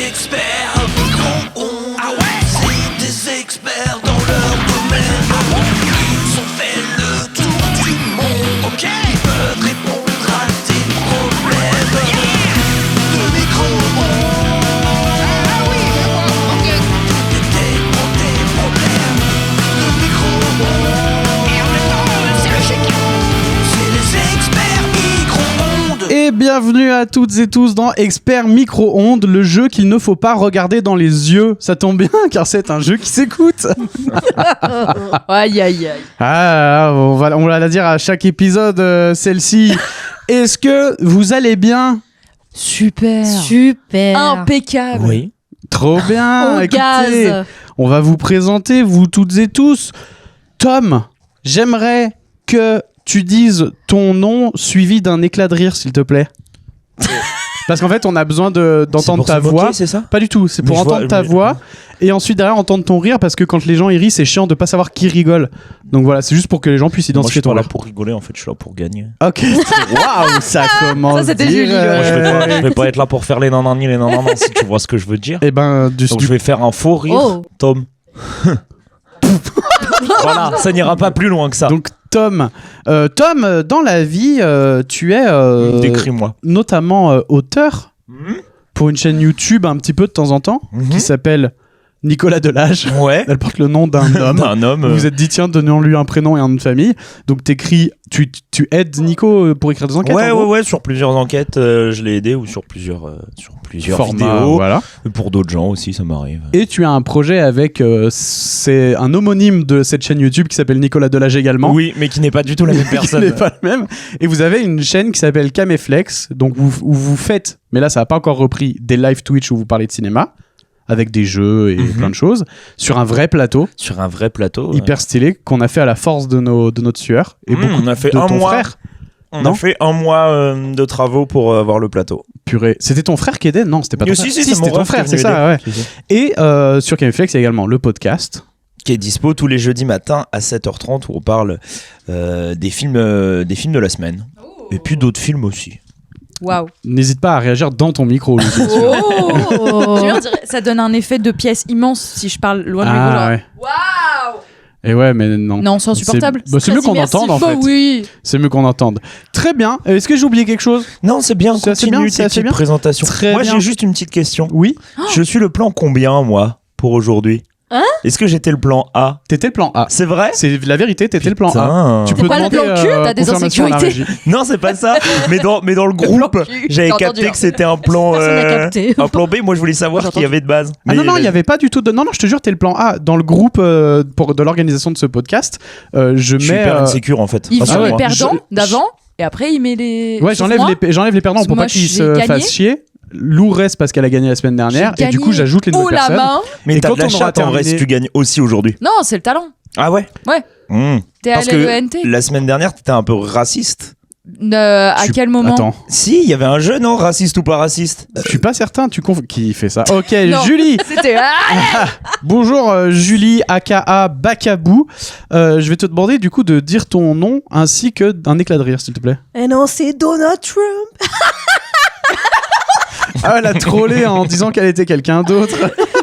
experts micro-ondes. Ah ouais? C'est des experts dans leur domaine. Ah bon? Ils ont fait le tour du monde. Ok? Ils peuvent répondre à tes problèmes. De micro-ondes. Ah oui, ok. Détecte tes problèmes. De micro-ondes. Et en même temps, c'est le chéquier. C'est les experts micro-ondes. Et bienvenue à toutes et tous dans Expert Micro-ondes, le jeu qu'il ne faut pas regarder dans les yeux. Ça tombe bien car c'est un jeu qui s'écoute. Aïe aïe aïe. Ah, on va la dire à chaque épisode, celle-ci. Est-ce que vous allez bien? Super. Super. Impeccable. Oui. Trop bien. Au Écoutez, gaz. on va vous présenter, vous toutes et tous. Tom, j'aimerais que tu dises ton nom suivi d'un éclat de rire, s'il te plaît. Parce qu'en fait, on a besoin d'entendre ta voix. C'est ça? Pas du tout, c'est Mais pour je entendre vois- ta mais- voix et ensuite derrière entendre ton rire, parce que quand les gens y rient, c'est chiant de pas savoir qui rigole. Donc voilà, c'est juste pour que les gens puissent Moi, je identifier suis ton pas là rire. pour rigoler, en fait, je suis là pour gagner. Ok, waouh, ça commence. Ça, c'était Julie, ouais. Moi, je direct. vais pas être là pour faire les nanani, les nanana, si tu vois ce que je veux dire. Eh ben, Donc, je vais faire un faux rire, Oh. Tom. Voilà, ça n'ira pas plus loin que ça. donc Tom, dans la vie, tu es Décris-moi. notamment auteur pour une chaîne YouTube un petit peu de temps en temps qui s'appelle Nicolas Delage. Ouais. Elle porte le nom d'un homme. D'un homme. Vous vous êtes dit, tiens, donnons-lui un prénom et un nom de famille. Donc, t'écris, tu aides Nico pour écrire des enquêtes. en gros Ouais, sur plusieurs enquêtes, je l'ai aidé, ou sur plusieurs Formats, vidéos. voilà. Pour d'autres gens aussi, ça m'arrive. Et tu as un projet avec, c'est un homonyme de cette chaîne YouTube qui s'appelle Nicolas Delage également. Oui, mais qui n'est pas du tout la même Qui personne. n'est pas le même. Et vous avez une chaîne qui s'appelle Caméflex, donc où vous faites, mais là ça n'a pas encore repris, des live Twitch où vous parlez de cinéma, avec des jeux et plein de choses, sur un vrai plateau, Sur un vrai plateau. hyper stylé, qu'on a fait à la force de notre sueur. Et beaucoup on a fait de un ton mois. frère. On Non a fait un mois de travaux pour avoir le plateau. Purée. C'était ton frère qui aidait? Non, c'était pas ton frère. Si, c'est c'était mon ton frère frère, qui c'est est ça, ouais. venu aider. Et sur Caméflex, il y a également le podcast. Qui est dispo tous les jeudis matins à 7h30 où on parle des films de la semaine. Et puis d'autres films aussi. Waouh. N'hésite pas à réagir dans ton micro, Lucie. Oh. Ça donne un effet de pièce immense si je parle loin de micro. Ah ouais. Waouh. Et ouais, mais non. Non, c'est insupportable. C'est mieux qu'on entende en fait. Oui. C'est mieux qu'on entende. Très bien. Est-ce que j'ai oublié quelque chose? Non, c'est bien, C'est assez continue bien, c'est tes assez petites bien. présentations. Très Moi, bien. j'ai juste une petite question. Oui. Je suis le plan combien, moi, pour aujourd'hui? Hein? Est-ce que j'étais le plan A? T'étais le plan A. C'est vrai? C'est la vérité, t'étais le plan A. Putain. Tu peux pas le demander plan cul, t'as des confirmation à la insécurités. régie. Non, c'est pas ça. Mais dans le groupe, plan cul. j'avais J'ai capté entendu, que c'était un plan, Personne n'a capté. un plan B. Moi, je voulais savoir ce qu'il y avait de base. Ah non, il n'y avait pas du tout de... Non, je te jure, t'es le plan A. Dans le groupe de l'organisation de ce podcast, je Je suis mets... hyper insécure en fait. Il Ah, fait c'est les moi. perdants Je- d'avant et après il met les. Ouais, Sauf j'enlève moi. les perdants pour Moi, pas qu'ils j'ai se gagné. fassent chier. Lou reste parce qu'elle a gagné la semaine dernière. J'ai Et du coup, gagné j'ajoute les haut nouvelles la personnes. main. Mais Et t'as quand de la on aura chatte en vrai si terminé- tu gagnes aussi aujourd'hui. Non, c'est le talent. Ah ouais? Ouais. T'es Parce à que l'ENT. la semaine dernière, t'étais un peu raciste. À Je suis- quel moment? Attends, Si, il y a avait un jeu, non? Raciste ou pas raciste? je suis pas certain. Qui fait ça? Ok, Non. Julie. C'était. Bonjour Julie, aka Bakabou. Je vais te demander du coup de dire ton nom ainsi que d'un éclat de rire, s'il te plaît. Et non, c'est Donald Trump. Ah, elle a trollé en disant qu'elle était quelqu'un d'autre.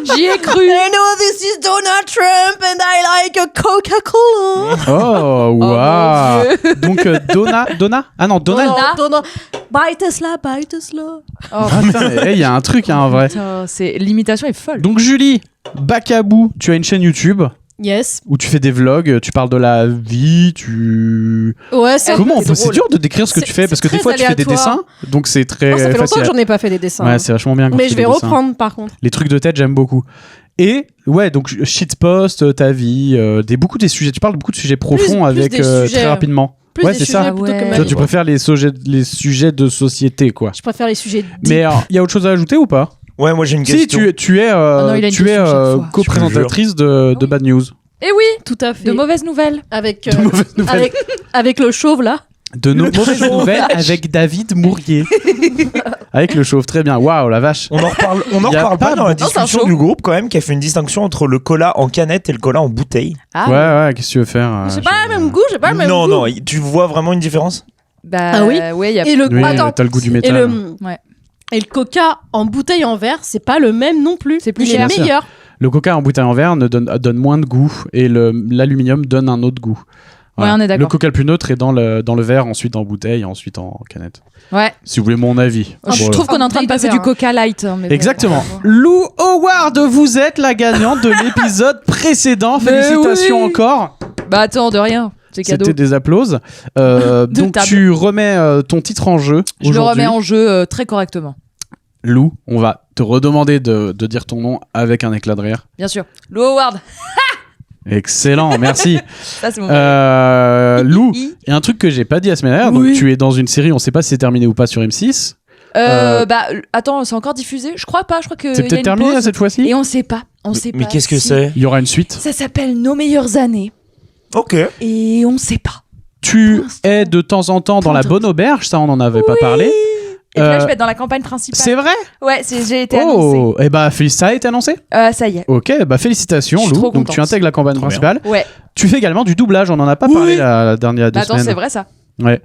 J'y ai cru. Et non, this is Donald Trump and I like a Coca-Cola. Oh, waouh. mon Dieu. Donc Donna. Ah non, Donald. Donald. Bye Tesla, bye Tesla. Oh, Ah, putain, il y a un truc, hein, en vrai. putain, l'imitation est folle. Donc Julie, Bakabou, tu as une chaîne YouTube Yes. où tu fais des vlogs, tu parles de la vie, Ouais, c'est Comment on c'est peut... C'est drôle. dur de décrire ce que C'est- tu fais parce que c'est des fois tu très fais des aléatoire. dessins, donc c'est très ça fait longtemps facile. que j'en ai pas fait des dessins. Ouais, c'est vachement bien. quand Mais tu je fais vais des dessins. reprendre par contre. Les trucs de tête, j'aime beaucoup. Et ouais, donc shitpost, ta vie, beaucoup des sujets. Tu parles beaucoup de sujets profonds plus avec des sujets, très rapidement. Plus Ouais, des c'est sujets ça. plutôt Ouais. que ma Toi, vie. tu préfères les sujets de société, quoi. Je préfère les sujets deep. Mais il y a autre chose à ajouter ou pas? Ouais, moi j'ai une Si, question. tu es, non, il a une tu es question chaque fois. co-présentatrice de Bad News. Eh oui, Tout à fait. de mauvaises nouvelles. Avec, De mauvaises nouvelles. avec le chauve là. De nos mauvaises nouvelles avec David Mourier. Avec le chauve, très bien. Waouh, la vache. On en reparle, Y a reparle pas pas dans la de- Non, c'est un discussion show. du groupe quand même, qui a fait une distinction entre le cola en canette et le cola en bouteille. Ah, Ouais, qu'est-ce que tu veux faire J'ai pas le même goût, j'ai pas le même Non, goût. non, tu vois vraiment une différence? Bah, Ah oui. ouais, il y a. Et le Oui, attends. t'as le goût du Et métal. le Ouais. Et le coca en bouteille en verre, c'est pas le même non plus. C'est plus Il est cher. meilleur. Le coca en bouteille en verre donne moins de goût et l'aluminium donne un autre goût. Ouais, on est d'accord. Le coca le plus neutre est dans le verre, ensuite en bouteille, ensuite en canette. Ouais. Si vous voulez mon avis. Je Voilà. trouve qu'on est en train de passer du coca light. hein, mais bon. Exactement. Lou Howard, vous êtes la gagnante de l'épisode précédent. Mais Félicitations oui. encore. Bah attends, de rien. C'est cadeau. C'était des applauses. Donc table. tu remets ton titre en jeu Je le aujourd'hui. remets en jeu très correctement. Lou, on va te redemander de dire ton nom avec un éclat de rire. Bien sûr. Lou Howard. Excellent, merci. Ça, c'est mon Lou, il y a un truc que j'ai pas dit la semaine dernière. Oui. Donc tu es dans une série, on sait pas si c'est terminé ou pas sur M6. Bah, attends, c'est encore diffusé? Je crois pas. Je crois que. C'est y a peut-être une terminé pause. là, cette fois-ci. Et on sait pas. On sait pas. Mais qu'est-ce que si- c'est? Il y aura une suite. Ça s'appelle Nos meilleures années. Ok. Et on sait pas. Tu Pour l'instant. es de temps en temps dans la bonne auberge, ça on en avait pas parlé. Et puis là, Euh, je vais être dans la campagne principale. C'est vrai? Ouais, j'ai été annoncée. Oh, et bah ça a été annoncé. Ça y est. Ok, bah félicitations Je suis Lou. trop Donc tu contente. intègres la campagne Trop bien. principale. Ouais. Tu fais également du doublage, on en a pas parlé la dernière deux Bah, attends, semaines. c'est vrai ça. Ouais.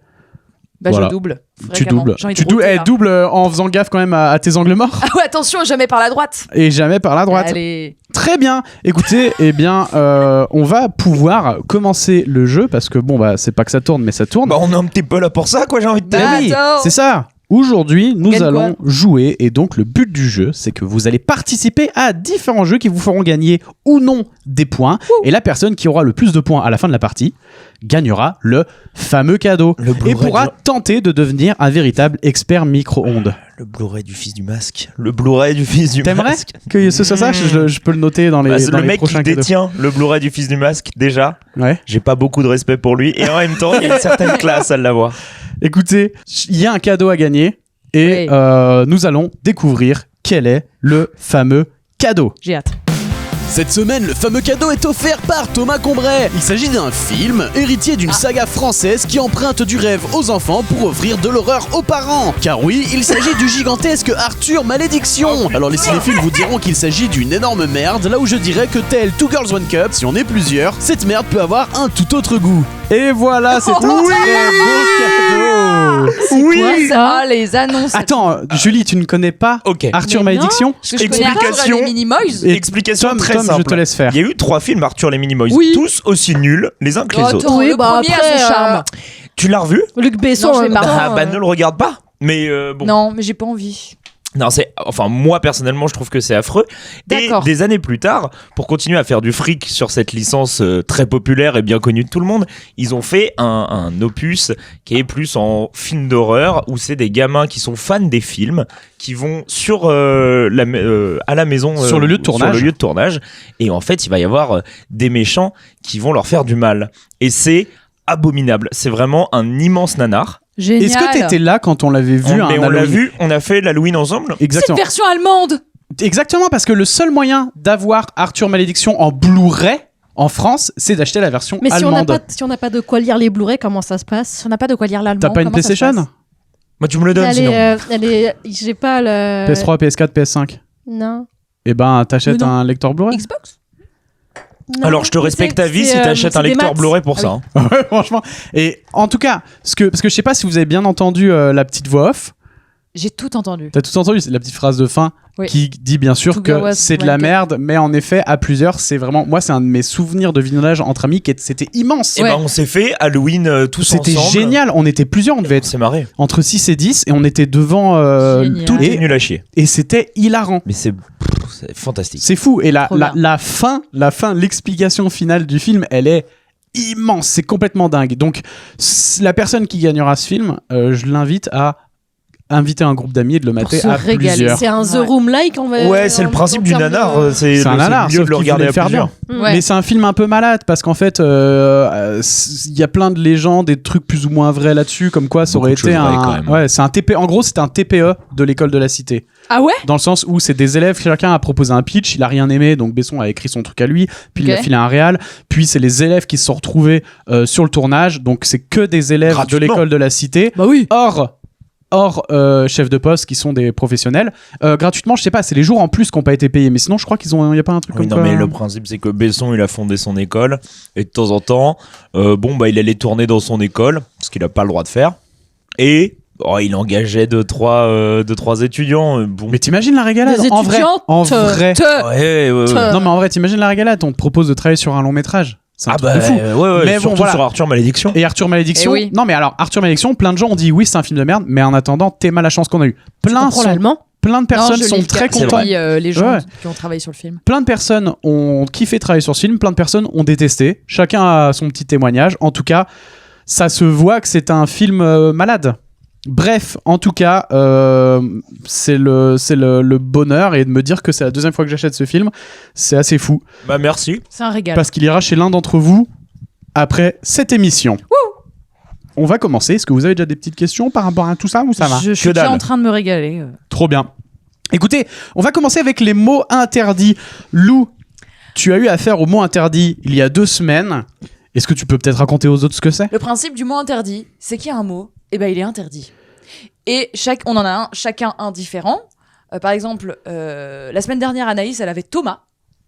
Bah, Voilà. je double. Tu fréquemment. doubles. J'ai envie de Tu doubles, rôter, là. double en faisant gaffe quand même à tes angles morts Ah ouais, attention, jamais par la droite. et jamais par la droite. Allez. Très bien. Écoutez, eh bien, on va pouvoir commencer le jeu parce que bon bah c'est pas que ça tourne, mais ça tourne. Bah, on est un petit peu là pour ça, quoi, j'ai envie de te Eh dire. Bah, oui, attends. c'est ça. Aujourd'hui, nous Gagne allons jouer et donc le but du jeu, c'est que vous allez participer à différents jeux qui vous feront gagner ou non des points. Et la personne qui aura le plus de points à la fin de la partie gagnera le fameux cadeau Le et Blu-ray pourra du- tenter de devenir un véritable expert micro-ondes. Le Blu-ray du fils du masque. Le Blu-ray du fils du T'aimerais masque. que ce soit ça? Je peux le noter dans les, Bah, c'est dans le les mec qui prochains cadeaux. détient le Blu-ray du fils du masque, déjà. Ouais. J'ai pas beaucoup de respect pour lui. Et en même temps, il y a une certaine classe à l'avoir. Écoutez, il y a un cadeau à gagner et Oui. nous allons découvrir quel est le fameux cadeau. J'ai hâte. Cette semaine, le fameux cadeau est offert par Thomas Combray. Il s'agit d'un film, héritier d'une saga française qui emprunte du rêve aux enfants pour offrir de l'horreur aux parents. Car oui, il s'agit du gigantesque Arthur Malédiction. Alors les cinéphiles vous diront qu'il s'agit d'une énorme merde, là où je dirais que tel Two Girls One Cup, si on est plusieurs, cette merde peut avoir un tout autre goût. Et voilà, c'est un très beau cadeau. Quoi, ça? Ah, les annonces. Attends, Julie, tu ne connais pas Ok. Arthur Mais non. Malédiction? Parce que je connais Explication. Arthur et les Minimoys. Et Explication Tom, très Tom, simple. je te laisse faire. Il y a eu 3 films Arthur les Minimoys, Oui. tous aussi nuls les uns que les Oh, autres. attends, Oui, le bah premier après, a son charme. Tu l'as revu? Luc Besson, Non, je en l'ai même pas. temps, Ah bah ne le regarde pas. Mais bon. Non, mais j'ai pas envie. Non, c'est enfin moi personnellement je trouve que c'est affreux. Et D'accord. des années plus tard, pour continuer à faire du fric sur cette licence très populaire et bien connue de tout le monde, ils ont fait un opus qui est plus en film d'horreur où c'est des gamins qui sont fans des films qui vont sur à la maison Sur le lieu de tournage. sur le lieu de tournage et en fait il va y avoir des méchants qui vont leur faire du mal et c'est abominable. C'est vraiment un immense nanar. Génial. Est-ce que t'étais là quand on l'avait vu à Mais un on l'a Halloween vu, on a fait l'Halloween ensemble. C'est une Exactement. version allemande. Exactement, parce que le seul moyen d'avoir Arthur Malédiction en Blu-ray en France, c'est d'acheter la version Mais si on n'a allemande. pas de quoi lire les Blu-ray, comment ça se passe? On n'a pas de quoi lire l'allemand. T'as pas une comment ça se PlayStation? passe Moi tu me le donnes sinon. J'ai pas le. PS3, PS4, PS5. Non. Eh ben, t'achètes Mais non. un lecteur Blu-ray. Xbox. Non. Alors je te respecte ta vie C'est, si t'achètes un c'est des lecteur maths. Blu-ray pour Ah ça. oui. hein. Ouais, franchement. Et en tout cas, parce que je sais pas si vous avez bien entendu la petite voix off. J'ai tout entendu. T'as tout entendu, c'est la petite phrase de fin Oui. qui dit bien sûr Two que girls, c'est de one la cup. merde, mais en effet, à plusieurs, c'est vraiment. Moi, c'est un de mes souvenirs de visionnage entre amis c'était immense. Et Ouais. ben on s'est fait Halloween tous C'était ensemble. génial, on était plusieurs, on devait On être s'est marré. entre 6 et 10 et on était devant Génial. Tout est et, nul à chier. et c'était hilarant. Mais c'est fantastique. C'est fou. Et Trop bien. la fin, l'explication finale du film, elle est immense. C'est complètement dingue. Donc, la personne qui gagnera ce film, je l'invite à inviter un groupe d'amis et de le mater se à régaler. plusieurs. C'est un The Ouais. Room-like, on va. Ouais, c'est le principe du nanar. C'est un nanar, mieux sauf de le qu'il regarder voulait à faire plusieurs. bien. Ouais. Mais c'est un film un peu malade parce qu'en fait, il y a plein de légendes, des trucs plus ou moins vrais là-dessus, comme quoi ça Beaucoup aurait de choses été vraies, quand un. même. Ouais, c'est un TP. En gros, c'était un TPE de l'école de la cité. Ah ouais. Dans le sens où c'est des élèves, chacun a proposé un pitch, il a rien aimé, donc Besson a écrit son truc à lui, puis il a Ok. filé un réal, puis c'est les élèves qui se sont retrouvés sur le tournage, donc c'est que des élèves de Gratuitement. l'école de la cité, Bah oui. hors chefs de poste qui sont des professionnels. Gratuitement, je sais pas, c'est les jours en plus qui n'ont pas été payés, mais sinon je crois qu'il y a pas un truc Oui, comme non, quoi- mais le principe, c'est que Besson, il a fondé son école, et de temps en temps, il allait tourner dans son école, ce qu'il n'a pas le droit de faire, et il engageait deux, trois étudiants. Bon. Mais t'imagines la régalade Des en vrai. étudiantes. En vrai. Ouais. Non mais en vrai, t'imagines la régalade. On te propose de travailler sur un long métrage. C'est un truc de fou. ouais. Mais bon, surtout voilà. sur Arthur Malédiction. Et Arthur Malédiction. Eh oui. Non mais alors Arthur Malédiction, plein de gens ont dit oui c'est un film de merde, mais en attendant t'es mal la chance qu'on a eu. Tu comprends l'allemand? Plein de personnes Non, je sont lis très le cas, contents. je lis, les gens Ouais. qui ont travaillé sur le film. Plein de personnes ont kiffé travailler sur ce film, plein de personnes ont détesté. Chacun a son petit témoignage. En tout cas, ça se voit que c'est un film malade. Bref, en tout cas, c'est le bonheur et de me dire que c'est la deuxième fois que j'achète ce film, c'est assez fou. Bah merci. C'est un régal. Parce qu'il ira chez l'un d'entre vous après cette émission. On va commencer. Est-ce que vous avez déjà des petites questions par rapport à tout ça ou ça va Je suis Que dalle. déjà en train de me régaler. Trop bien. Écoutez, on va commencer avec les mots interdits. Lou, tu as eu affaire aux mots interdits il y a 2 semaines. Est-ce que tu peux peut-être raconter aux autres ce que c'est ? Le principe du mot interdit, c'est qu'il y a un mot, et ben il est interdit. Et on en a chacun un différent. Par exemple, la semaine dernière, Anaïs, elle avait Thomas.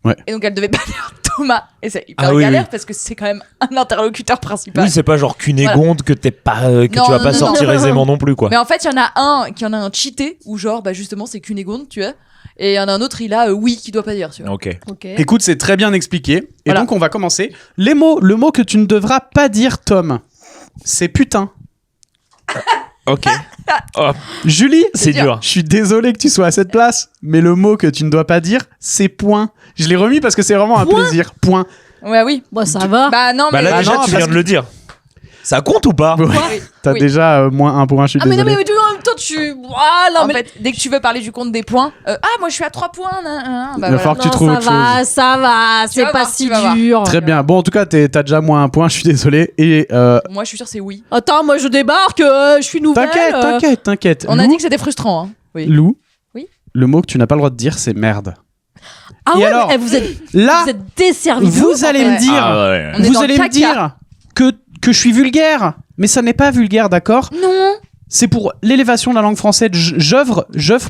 Ouais. Et donc elle devait pas dire Thomas. Et c'est hyper Ah oui, galère oui. parce que c'est quand même un interlocuteur principal. Oui, c'est pas genre Cunégonde que t'es pas que Non, tu vas non, pas non, sortir non. aisément non plus quoi. Mais en fait, il y en a un qui en a un cheaté où genre bah justement c'est Cunégonde, tu vois. Et il y en a un autre, il a oui qui doit pas dire, tu vois. Ok. Ok. Écoute, c'est très bien expliqué. Et Voilà. donc, on va commencer. Le mot que tu ne devras pas dire, Tom, c'est putain. Ok. Oh, Julie, c'est dur. je suis désolé que tu sois à cette place, mais le mot que tu ne dois pas dire, c'est point. Je l'ai remis parce que c'est vraiment un plaisir. Point. Ouais, oui. Bon, ça va. Bah non, mais Bah là déjà non, tu parce viens de le dire. Ça compte ou pas? Ouais. Oui. T'as Oui. déjà moins 1 point, je suis Ah, mais non, désolé. mais tu vois, en même temps, Voilà, En mais. fait, dès que tu veux parler du compte des points, moi je suis à 3 points. Bah, Il va falloir que tu Non, trouves ça autre va, chose. ça va, Tu c'est vas pas voir, si tu vas voir. dur. Très bien. Bon, en tout cas, t'as déjà moins 1 point, je suis désolé. Et Moi je suis sûre c'est oui. Attends, moi je débarque, je suis nouvelle. t'inquiète. On a Lou, dit que c'était frustrant. Hein. Oui. Lou, Oui. le mot que tu n'as pas le droit de dire, c'est merde. Ah Et ouais, alors mais, vous êtes Là, desservis. vous allez me Ouais. dire, Ah ouais. On est vous dans le allez me caca. dire que je suis vulgaire. Mais ça n'est pas vulgaire, d'accord ? Non. C'est pour l'élévation de la langue française. J'œuvre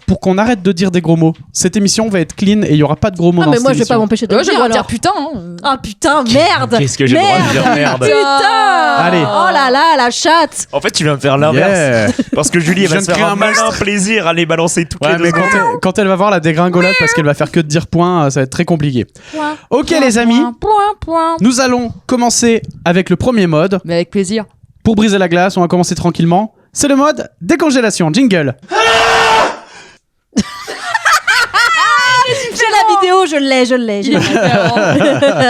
pour qu'on arrête de dire des gros mots. Cette émission va être clean et il y aura pas de gros mots Ah, dans mais cette moi je vais pas émission. m'empêcher de Ouais, le j'ai le dire droit de dire alors. putain. Hein. Ah putain, merde. Qu'est-ce que j'ai le droit de dire merde? Putain. Allez. Oh là là, la chatte. En fait, tu viens de faire l'inverse. Yeah. Parce que Julie, elle Je va viens se de faire créer un un malin plaisir à les balancer toutes Ouais, les deux mais secondes. quand elle va voir la dégringolade parce qu'elle va faire que de dire point, ça va être très compliqué. Point, Ok point, les amis, point. nous allons commencer avec le premier mode. Mais avec plaisir. Pour briser la glace, on va commencer tranquillement. C'est le mode décongélation. Jingle. J'ai la vidéo, je l'ai.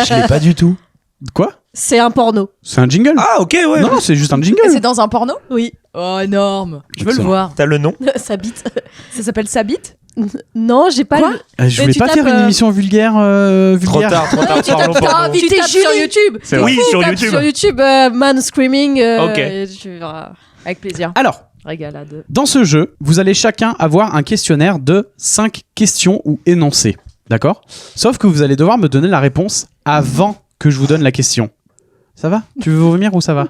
Je l'ai pas du tout. Quoi ? C'est un porno. C'est un jingle Ah, ok, ouais. Non, c'est juste un Et jingle. c'est dans un porno? Oui, Oh énorme. Je veux le Excellent. voir. T'as le nom? ça bite. Ça s'appelle Sa bite? Non, j'ai pas Quoi le... Je Mais voulais tu pas tapes, faire une émission vulgaire. Trop tard, parlons T'as pas. invité Tu tapes sur Julie. YouTube. C'est vrai. Oui, sur Tape YouTube. Sur YouTube, man screaming. Ok. et tu verras. Avec plaisir. Alors, Régalade. dans ce jeu, vous allez chacun avoir un questionnaire de 5 questions ou énoncés. D'accord ? Sauf que vous allez devoir me donner la réponse avant que je vous donne la question. Ça va ? Tu veux vomir ou ça va ?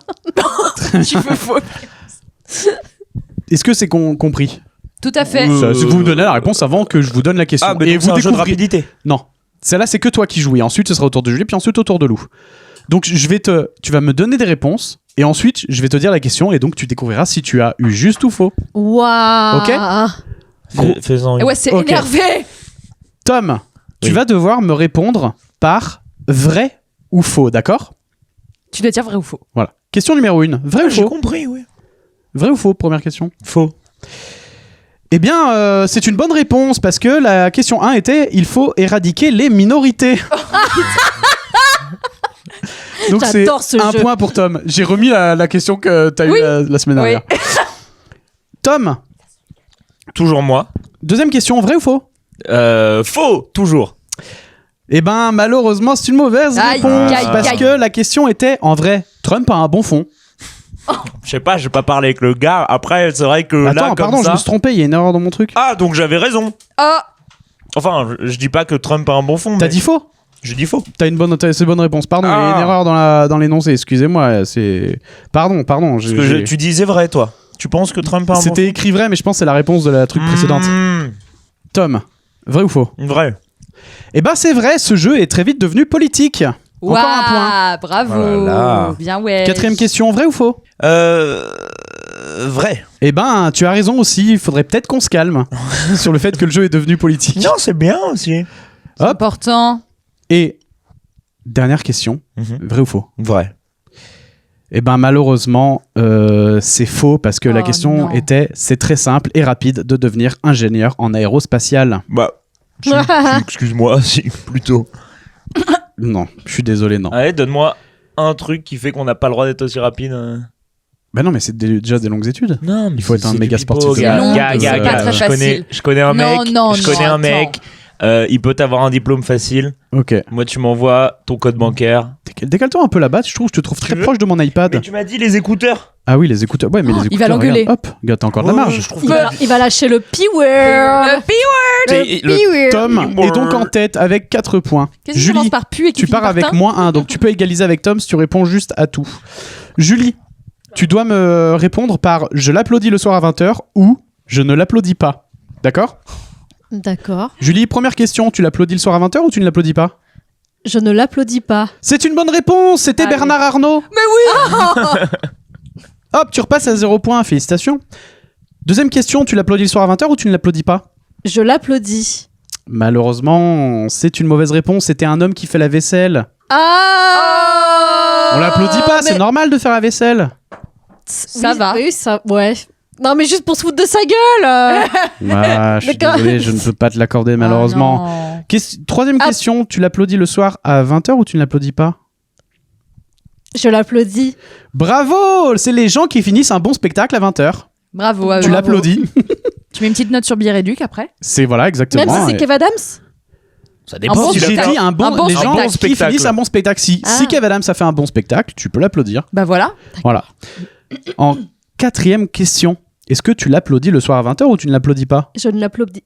Tu veux faux. Est-ce que c'est compris ? Tout à fait. Ça, c'est que vous me donnez la réponse avant que je vous donne la question. Ah, mais et donc c'est vous un jeu de découvrez. rapidité. Non. Celle-là, c'est que toi qui joues. Et ensuite, ce sera au tour de Julie, puis ensuite au tour de Lou. Donc, tu vas me donner des réponses. Et ensuite, je vais te dire la question. Et donc, tu découvriras si tu as eu juste ou faux. Waouh. Ok. Faisons Et ouais, c'est Ok. énervé. Tom, tu Oui. vas devoir me répondre par vrai ou faux, d'accord ? Tu dois dire vrai ou faux. Voilà. Question numéro 1. Vrai ou J'ai faux ? compris, oui. Vrai ou faux, première question ? Faux. Eh bien, c'est une bonne réponse parce que la question 1 était il faut éradiquer les minorités. Donc c'est J'adore ce un jeu. point pour Tom. J'ai remis la question que tu as Oui. eue la semaine Oui. dernière. Tom, Toujours moi. deuxième question, vrai ou faux ? Faux, toujours. Eh ben, malheureusement, c'est une mauvaise Aïe, réponse aïe, parce aïe. que la question était en vrai, Trump a un bon fond. Je sais pas, j'ai pas parlé avec le gars. Après, c'est vrai que là, Attends, comme pardon, je ça... me suis trompé, il y a une erreur dans mon truc. Ah, donc j'avais raison. Ah, Enfin, je dis pas que Trump a un bon fond, T'as mais dit faux ? je dis faux. C'est une bonne réponse. Pardon, il y a une Ah. erreur dans l'énoncé, excusez-moi. C'est Pardon. Parce que tu disais vrai, toi. Tu penses que Trump a un bon fond? C'était écrit vrai, mais je pense que c'est la réponse de la truc précédente. Mmh, Tom, vrai ou faux ? vrai. Eh ben c'est vrai, ce jeu est très vite devenu politique. Encore un point. Bravo. Oh là là. Bien ouais. Quatrième question, vrai ou faux ? Vrai. Eh ben, tu as raison aussi. Il faudrait peut-être qu'on se calme sur le fait que le jeu est devenu politique. Non, c'est bien aussi. C'est Hop. important. Et dernière question, vrai ou faux? Vrai. Eh ben malheureusement, c'est faux parce que la Oh, question non. était, c'est très simple et rapide de devenir ingénieur en aérospatial. Bah, excuse-moi, si, plutôt. Non, je suis désolé, non. Allez, donne-moi un truc qui fait qu'on n'a pas le droit d'être aussi rapide. Ben non, mais c'est déjà des longues études. Non, mais Il faut être un c'est méga du pipeau, sportif. gars. C'est long, Gars, mais gars, c'est pas gars, très facile. je connais un mec. Non, je connais non, un mec. Il peut t'avoir un diplôme facile. Ok. Moi, tu m'envoies ton code bancaire. Décale-toi un peu là-bas, je te trouve très veux proche de mon iPad. Mais tu m'as dit les écouteurs. Ah oui, les écouteurs. Ouais, mais les écouteurs. il va l'engueuler. regarde, hop, gars, t'as encore de la marge. Je trouve Il va lâcher le P-word. Tom est donc en tête avec 4 points. Qu'est-ce qui Julie, commence par pu et qui tu finit pars par avec tin -1, donc tu peux égaliser avec Tom si tu réponds juste à tout. Julie, tu dois me répondre par je l'applaudis le soir à 20h ou je ne l'applaudis pas. D'accord? D'accord. Julie, première question, tu l'applaudis le soir à 20h ou tu ne l'applaudis pas? Je ne l'applaudis pas. C'est une bonne réponse, c'était Allez. Bernard Arnault. Hop, tu repasses à 0 points, félicitations. Deuxième question, tu l'applaudis le soir à 20h ou tu ne l'applaudis pas? Je l'applaudis. Malheureusement, c'est une mauvaise réponse, c'était un homme qui fait la vaisselle. Ah On l'applaudit pas, c'est normal de faire la vaisselle. Ça Oui, va. Oui, ça. Ouais. Non, mais juste pour se foutre de sa gueule. Ah, je suis D'accord. désolé, je ne peux pas te l'accorder malheureusement. Troisième Ah. question, tu l'applaudis le soir à 20h ou tu ne l'applaudis pas? Je l'applaudis. Bravo! C'est les gens qui finissent un bon spectacle à 20h. Bravo. Tu bravo. l'applaudis. Tu mets une petite note sur Biréduc après. C'est voilà, exactement. Même si c'est Et- Kev Adams. Ça Un dépend bon si J'ai la spectacle. dit un bon, Un bon les gens spectacle. qui spectacle. finissent un bon spectacle. Si Ah. Kev Adams a fait un bon spectacle, tu peux l'applaudir. Bah voilà. Voilà. En quatrième question, est-ce que tu l'applaudis le soir à 20h ou tu ne l'applaudis pas? Je ne l'applaudis.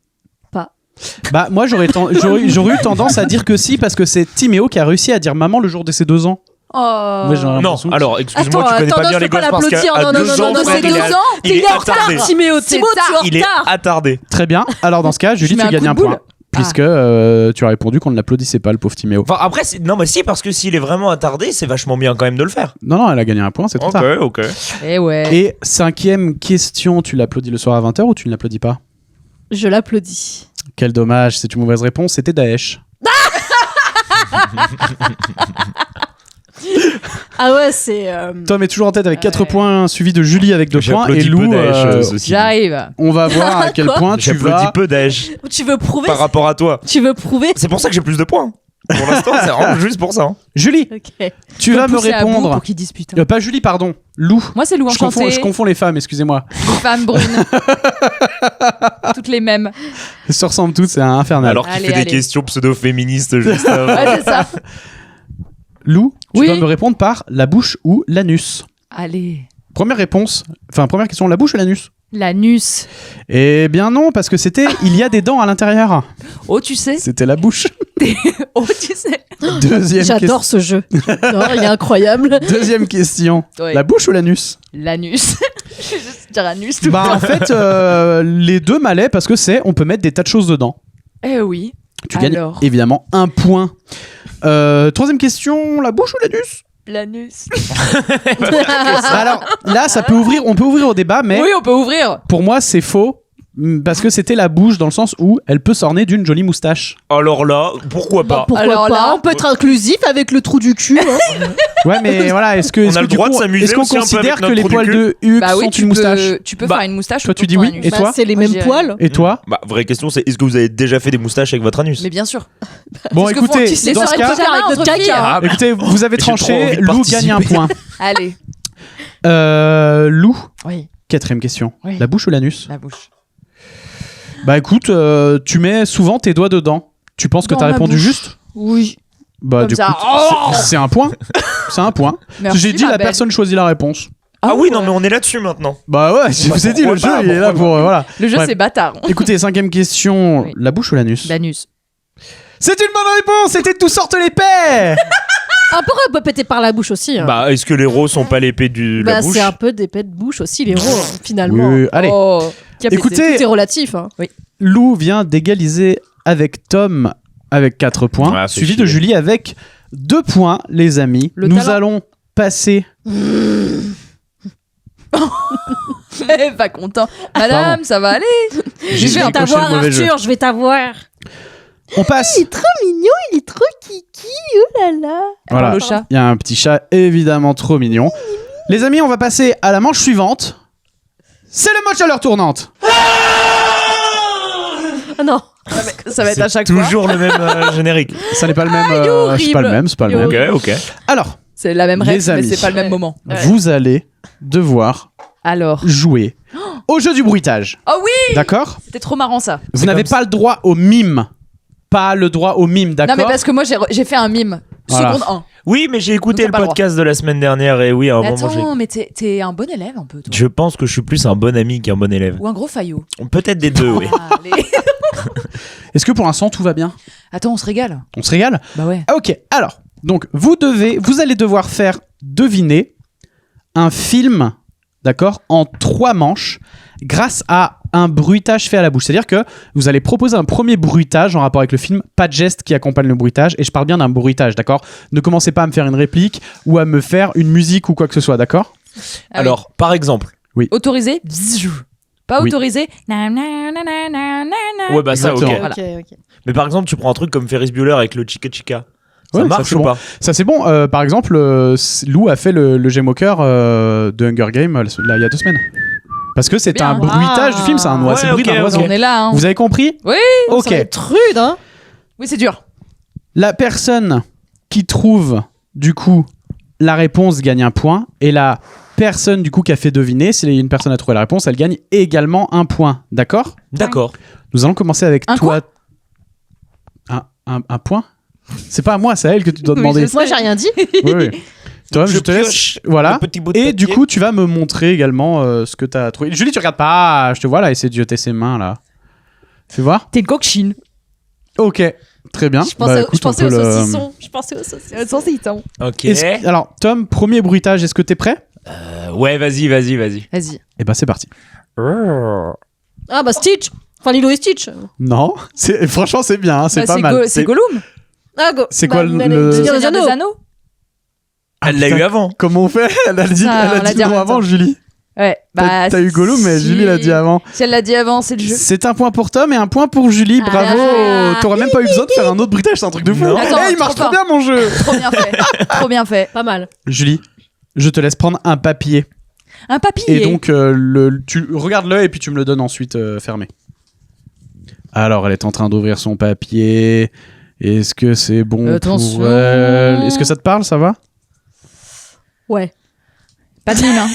Bah moi j'aurais eu tendance à dire que si parce que c'est Timéo qui a réussi à dire maman le jour de ses 2 ans. Oh. Ouais, j'aurais Non, l'impression que- alors excuse-moi, tu connais Attends, pas non, bien je les peux pas gosses parce l'applaudir. qu'à Non, non, 2 non, ans, non, frère, c'est 2 ans. il est attardé. Timéo, Timo, tu es en Il est retard. attardé. Très bien. Alors dans ce cas, Julie, mets tu un gagnes coup un de boule. point. Puisque tu as répondu qu'on ne l'applaudissait pas, le pauvre Timéo. Enfin, après, non, mais si, parce que s'il est vraiment attardé, c'est vachement bien quand même de le faire. Non, non, elle a gagné un point, c'est trop Ok, tard. ok. Eh ouais. Et cinquième question, tu l'applaudis le soir à 20h ou tu ne l'applaudis pas? Je l'applaudis. Quel dommage, c'est une mauvaise réponse, c'était Daesh. Ah ouais, c'est. Tom est toujours en tête avec 4 Ouais. points, suivi de Julie avec 2 points. Et J'applaudis Lou, peu Daesh, ceci dit. J'arrive. on va voir à quel Quoi point tu J'applaudis vas... peu Daesh Tu veux prouver par rapport à toi. Tu veux prouver C'est pour ça que j'ai plus de points. Pour l'instant, c'est vraiment juste pour ça. hein. Julie, Ok. tu vas me Pousser à bout répondre... pour qu'ils disputent. Pas Julie, pardon. Lou. Moi, c'est Lou Je Enchanté. confonds les femmes, excusez-moi. Les femmes brunes. Toutes les mêmes. Elles se ressemblent toutes, c'est infernal. Alors qu'il Allez, fait des allez. questions pseudo-féministes juste avant. Ouais, c'est ça. Lou, tu Oui. vas me répondre par la bouche ou l'anus. Allez. Première réponse, enfin première question, la bouche ou l'anus? L'anus. Eh bien non, parce que c'était il y a des dents à l'intérieur. Oh, tu sais. C'était la bouche. Oh, tu sais. J'adore ce jeu. J'adore, il est incroyable. Deuxième question. Ouais. La bouche ou l'anus? L'anus. Je vais juste dire anus tout Bah le en temps. fait, les deux m'allaient parce que on peut mettre des tas de choses dedans. Eh oui. Tu gagnes Alors. évidemment un point. Troisième question, la bouche ou l'anus? L'anus. Bah alors là, on peut ouvrir au débat, mais Oui, on peut ouvrir. pour moi c'est faux. Parce que c'était la bouche dans le sens où elle peut s'orner d'une jolie moustache. Alors là, pourquoi pas Pourquoi Alors pas là- On peut être inclusif avec le trou du cul. hein. Ouais, mais voilà, est-ce que, On est-ce a que le du droit coup, de s'amuser est-ce qu'on aussi un peu considère avec que les notre poils trou du de Hugues Bah oui, sont tu une moustache? peux Bah, faire une moustache. toi, autour tu dis de ton oui, anus. et toi Bah, c'est les Moi, mêmes je dirais- poils. Et toi? Bah, vraie question, c'est est-ce que vous avez déjà fait des moustaches avec votre anus Mais bien sûr. Bon, c'est ce que font- écoutez, tu sais, dans ça ce aurait cas, pu faire avec notre caca. fille. Ah, bah, écoutez, vous avez J'ai trop tranché, envie de Lou gagne un participer. point. Allez. Lou, Oui, quatrième question. Oui. La bouche ou l'anus? la bouche. Bah écoute, tu mets souvent tes doigts dedans. Tu penses que Dans t'as ma répondu bouche. juste? Oui. Bah Comme du ça. coup, Oh c'est un point. C'est un point. Merci, J'ai dit ma la belle. personne choisit la réponse. Ah oui, non, ouais. mais on est là-dessus maintenant. Bah ouais, je vous ai dit, le jeu pourquoi pas, il est là pourquoi pour... voilà. Le jeu, Bref. c'est bâtard. Écoutez, cinquième question. Oui. La bouche ou l'anus? L'anus. C'est une bonne réponse, c'était tout sorte l'épée. Un peu on peut péter par la bouche aussi. hein. Bah, est-ce que les roses sont pas l'épée de la Bah, bouche c'est un peu des pets de bouche aussi, les rots, finalement. Oui, allez. Oh. Qui a pété. Écoutez, Tout est relatif. Hein. Lou vient d'égaliser avec Tom avec 4 points, Ah, c'est suivi de chier. Julie avec 2 points, les amis. Le Nous talent. allons passer Pas content. Madame, ça va aller. J'ai Je vais coché t'avoir, le mauvais jeu. Arthur, je vais t'avoir. On passe. Il est trop mignon, il est trop kiki, oh là là. Voilà. Le chat. Il y a un petit chat évidemment trop mignon. Les amis, on va passer à la manche suivante. C'est le mot chaleur tournante. Ah non. Ça va être à chaque fois. Toujours le même générique. Ça n'est pas le même. il est c'est pas le horrible. même. C'est pas le Il est même. Ok. Alors, C'est la même Les règle, mais amis. c'est pas le même Ouais. moment. vous allez devoir Alors. jouer au jeu du bruitage. Oh oui, D'accord. c'était trop marrant ça. Vous n'avez comme pas le droit au mime. Pas le droit au mime, Non d'accord mais parce que moi j'ai fait un mime. Voilà. Seconde 1. Oui, mais j'ai écouté Nous, le t'as pas le podcast de la semaine dernière et oui, à un moment j'ai. Attends, mais t'es un bon élève un peu toi. Je pense que je suis plus un bon ami qu'un bon élève. Ou un gros faillot. Peut-être des deux, oui. Allez. Est-ce que pour l'instant tout va bien? Attends, on se régale. On se régale? Bah ouais. Ah, ok, alors, donc vous allez devoir faire deviner un film, d'accord, en 3 manches grâce à un bruitage fait à la bouche. C'est-à-dire que vous allez proposer un premier bruitage en rapport avec le film, pas de geste qui accompagne le bruitage, et je parle bien d'un bruitage, d'accord? Ne commencez pas à me faire une réplique ou à me faire une musique ou quoi que ce soit, d'accord? Ah oui. Alors, par exemple. Autorisé. Bzzz. Pas Oui. autorisé. Ouais, bah ça, ok. Exactement. Voilà. Ok. Mais par exemple, tu prends un truc comme Ferris Bueller avec le Chica Chica. Ça Ouais, ça, marche c'est ou bon. pas? Ça c'est bon, par exemple, Lou a fait le Game au cœur de Hunger Games là, il y a 2 semaines. Parce que c'est Bien. un bruitage du film, c'est un Ouais, c'est le bruit ok, d'un oiseau. On est là. Hein. Vous avez compris? Oui. Ok. Ça va être rude, hein. Oui, c'est dur. La personne qui trouve, du coup, la réponse gagne un point. Et la personne, du coup, qui a fait deviner, si une personne a trouvé la réponse, elle gagne également un point. D'accord? D'accord. Nous allons commencer avec Un toi. Un point? C'est pas à moi, c'est à elle que tu dois Oui, demander. je sais. Moi, j'ai rien dit. Oui, oui. Toi, je te laisse. pioche Voilà. le petit bout de Et du papier. coup, tu vas me montrer également ce que tu as trouvé. Julie, tu regardes pas. Je te vois là, essayer de jeter ses mains là. Fais voir. T'es coquine. Ok, très bien. Je pensais, écoute, je pensais on aux peut le- saucissons. Je pensais aux saucissons. Saucisson. Ok. Alors, Tom, premier bruitage, est-ce que t'es prêt? Ouais, vas-y. Vas-y. Eh ben, c'est parti. Ah bah Stitch. Enfin, Lilo et Stitch. Non, franchement, c'est bien, hein, c'est Bah, pas mal. C'est Gollum. Ah, go. C'est quoi le- allez, le- Seigneur des Seigneur des Anneaux. Anneaux. Elle l'a putain, eu avant. Comment on fait? Elle a dit, Ça, elle on a l'a dit dit en non même avant, temps. Julie. Ouais. Bah. T'as eu Gollum, mais si- Julie l'a dit avant. Si elle l'a dit avant, c'est le jeu. C'est un point pour Tom et un point pour Julie. Ah. Bravo. T'aurais même pas eu besoin de faire un autre bruitage, c'est un truc de fou. Non. Attends, Eh, il marche trop trop bien mon jeu. Trop bien fait. Trop bien fait. Pas mal. Julie, je te laisse prendre un papier. Un papier. Et donc, tu regardes-le et puis tu me le donnes ensuite fermé. Alors, elle est en train d'ouvrir son papier. Est-ce que c'est bon Attention. pour elle? Est-ce que ça te parle, ça va? Ouais. Pas de mime. Hein.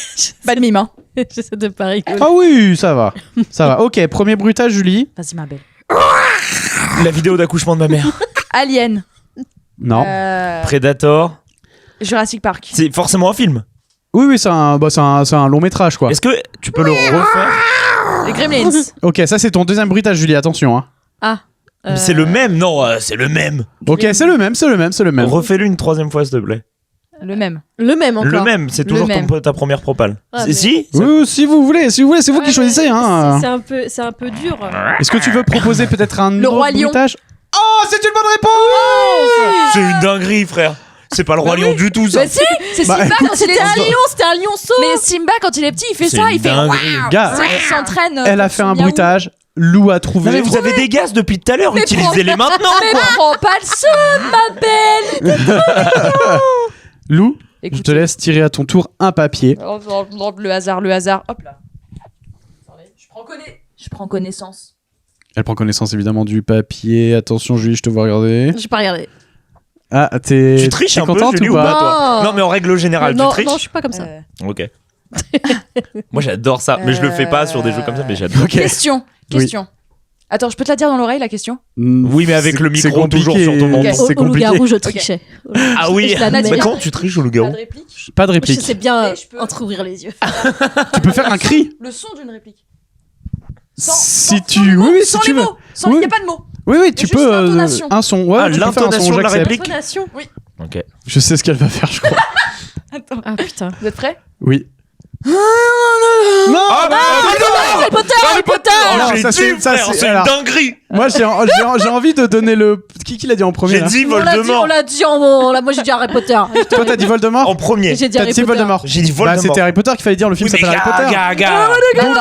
Pas de mime. Hein. J'essaie de pas rigoler. Ah oui, ça va. Ça va. Ok, premier bruitage, Julie. Vas-y, ma belle. La vidéo d'accouchement de ma mère. Alien. Non. Predator. Jurassic Park. C'est forcément un film. Oui, c'est un long métrage, quoi. Est-ce que tu peux le refaire? Les Gremlins. Ok, ça c'est ton deuxième bruitage, Julie. Attention. Hein. Ah. C'est le même, non, c'est le même. Ok, c'est le même. Refais-le une troisième fois, s'il te plaît. Le même. Le même encore. Le même, c'est Le toujours même. ta première propale. Ah, mais- Si Oui, si vous voulez, c'est vous Ouais, qui choisissez. Hein. C'est un peu dur. Est-ce que tu veux proposer peut-être un Le autre Roi Lion. bruitage? Oh, c'est une bonne réponse. C'est une dinguerie, frère. C'est pas le roi lion du tout, ça. Bah si, c'est Bah, Simba écoute, quand il est C'était un petit. lion, c'était un lionceau. Mais Simba quand il est petit, il fait C'est ça, une il fait dinguerie. waouh. Gars, Ça, il s'entraîne. Elle a pour fait son un miaou. bruitage. Lou a trouvé. Non, mais vous avez des gaz depuis tout à l'heure, Mais utilisez-les maintenant, Mais quoi. prends pas le seum, ma belle. Lou, Écoute, je te laisse tirer à ton tour un papier. Le hasard. Hop là. Attendez, je prends connaissance. Elle prend connaissance évidemment du papier. Attention, Julie, je te vois regarder. J'ai pas regardé. Ah, t'es Tu triches t'es un peu, contente Julie, ou ou pas? pas, toi? Non. Non, mais en règle générale, non, tu triches. non, je suis pas comme ça. Ok. Moi, j'adore ça. Mais je le fais pas sur des jeux comme ça, mais j'adore. Ok. Question. Attends, je peux te la dire dans l'oreille la question? Oui, mais avec C'est- le micro c'est compliqué. toujours sur ton menton. Ok. C'est Au loup-garou, compliqué. je trichais. Ah oui, Je l'admets. mais quand tu triches au Pas loup-garou? de réplique? Pas de Je réplique. sais bien Et je peux- entrouvrir les yeux. Tu peux faire un cri. Le son d'une réplique. Si tu, oui, si sans tu les veux. mots. Sans il Oui. n'y a pas de mots. Oui, tu juste peux l'intonation. un son. Ouais, Ah, tu peux faire un son, l'intonation de la j'accepte. réplique. Intonation. Ok. Je sais ce qu'elle va faire, je crois. Attends. Ah putain. Vous êtes prêts? Oui. Non, Harry Potter, Harry Potter. Non, j'ai ça, dit, c'est- ça, frère, c'est- c'est une alors- dinguerie. moi j'ai envie de donner le. Qui l'a dit en premier J'ai là dit On Voldemort l'a dit, moi j'ai dit Harry Potter. Toi t'as dit Voldemort en premier. J'ai dit T'as Harry dit Potter. Voldemort. J'ai dit Bah, Voldemort. c'était Harry Potter qu'il fallait dire, le film Oui, mais s'appelle Harry Potter. gars. Bah non.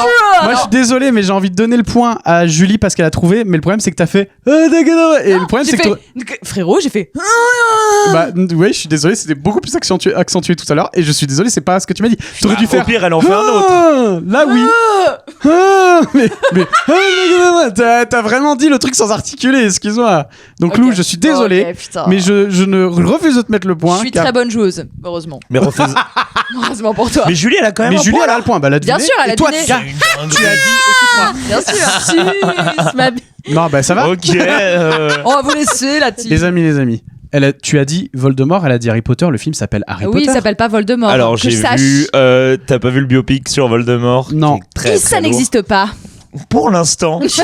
Moi je suis désolé, mais j'ai envie de donner le point à Julie parce qu'elle a trouvé, mais le problème c'est que t'as fait. Et le problème J'ai c'est que. fait... Frérot, j'ai fait... Bah ouais, je suis désolé, c'était beaucoup plus accentué tout à l'heure, et je suis désolé, c'est pas ce que tu m'as dit. T'aurais dû Au faire. pire, elle en fait un autre. Là oui. T'as vraiment dit le truc sans articuler, excuse-moi. Donc Lou, Ok. je suis désolé, Ok, putain. mais je ne refuse de te mettre le point. Je suis car- très bonne joueuse, heureusement. Mais refais. Heureusement pour toi. Mais Julie, elle a quand même Mais un Julie, point, elle a là. le point. Bah, elle a Bien deviné. sûr, elle a Et toi, deviné. gars, tu as dit, Bien sûr. Suce, ma bille. non, bah ça va. Ok. On va vous laisser, la team. Les amis. Tu as dit Voldemort, elle a dit Harry Potter, le film s'appelle Harry Oui, Potter. il s'appelle pas Voldemort. Alors que j'ai je sache. vu. T'as pas vu le biopic sur Voldemort? Non. qui est très, Ça très lourd. n'existe pas. Pour l'instant. Si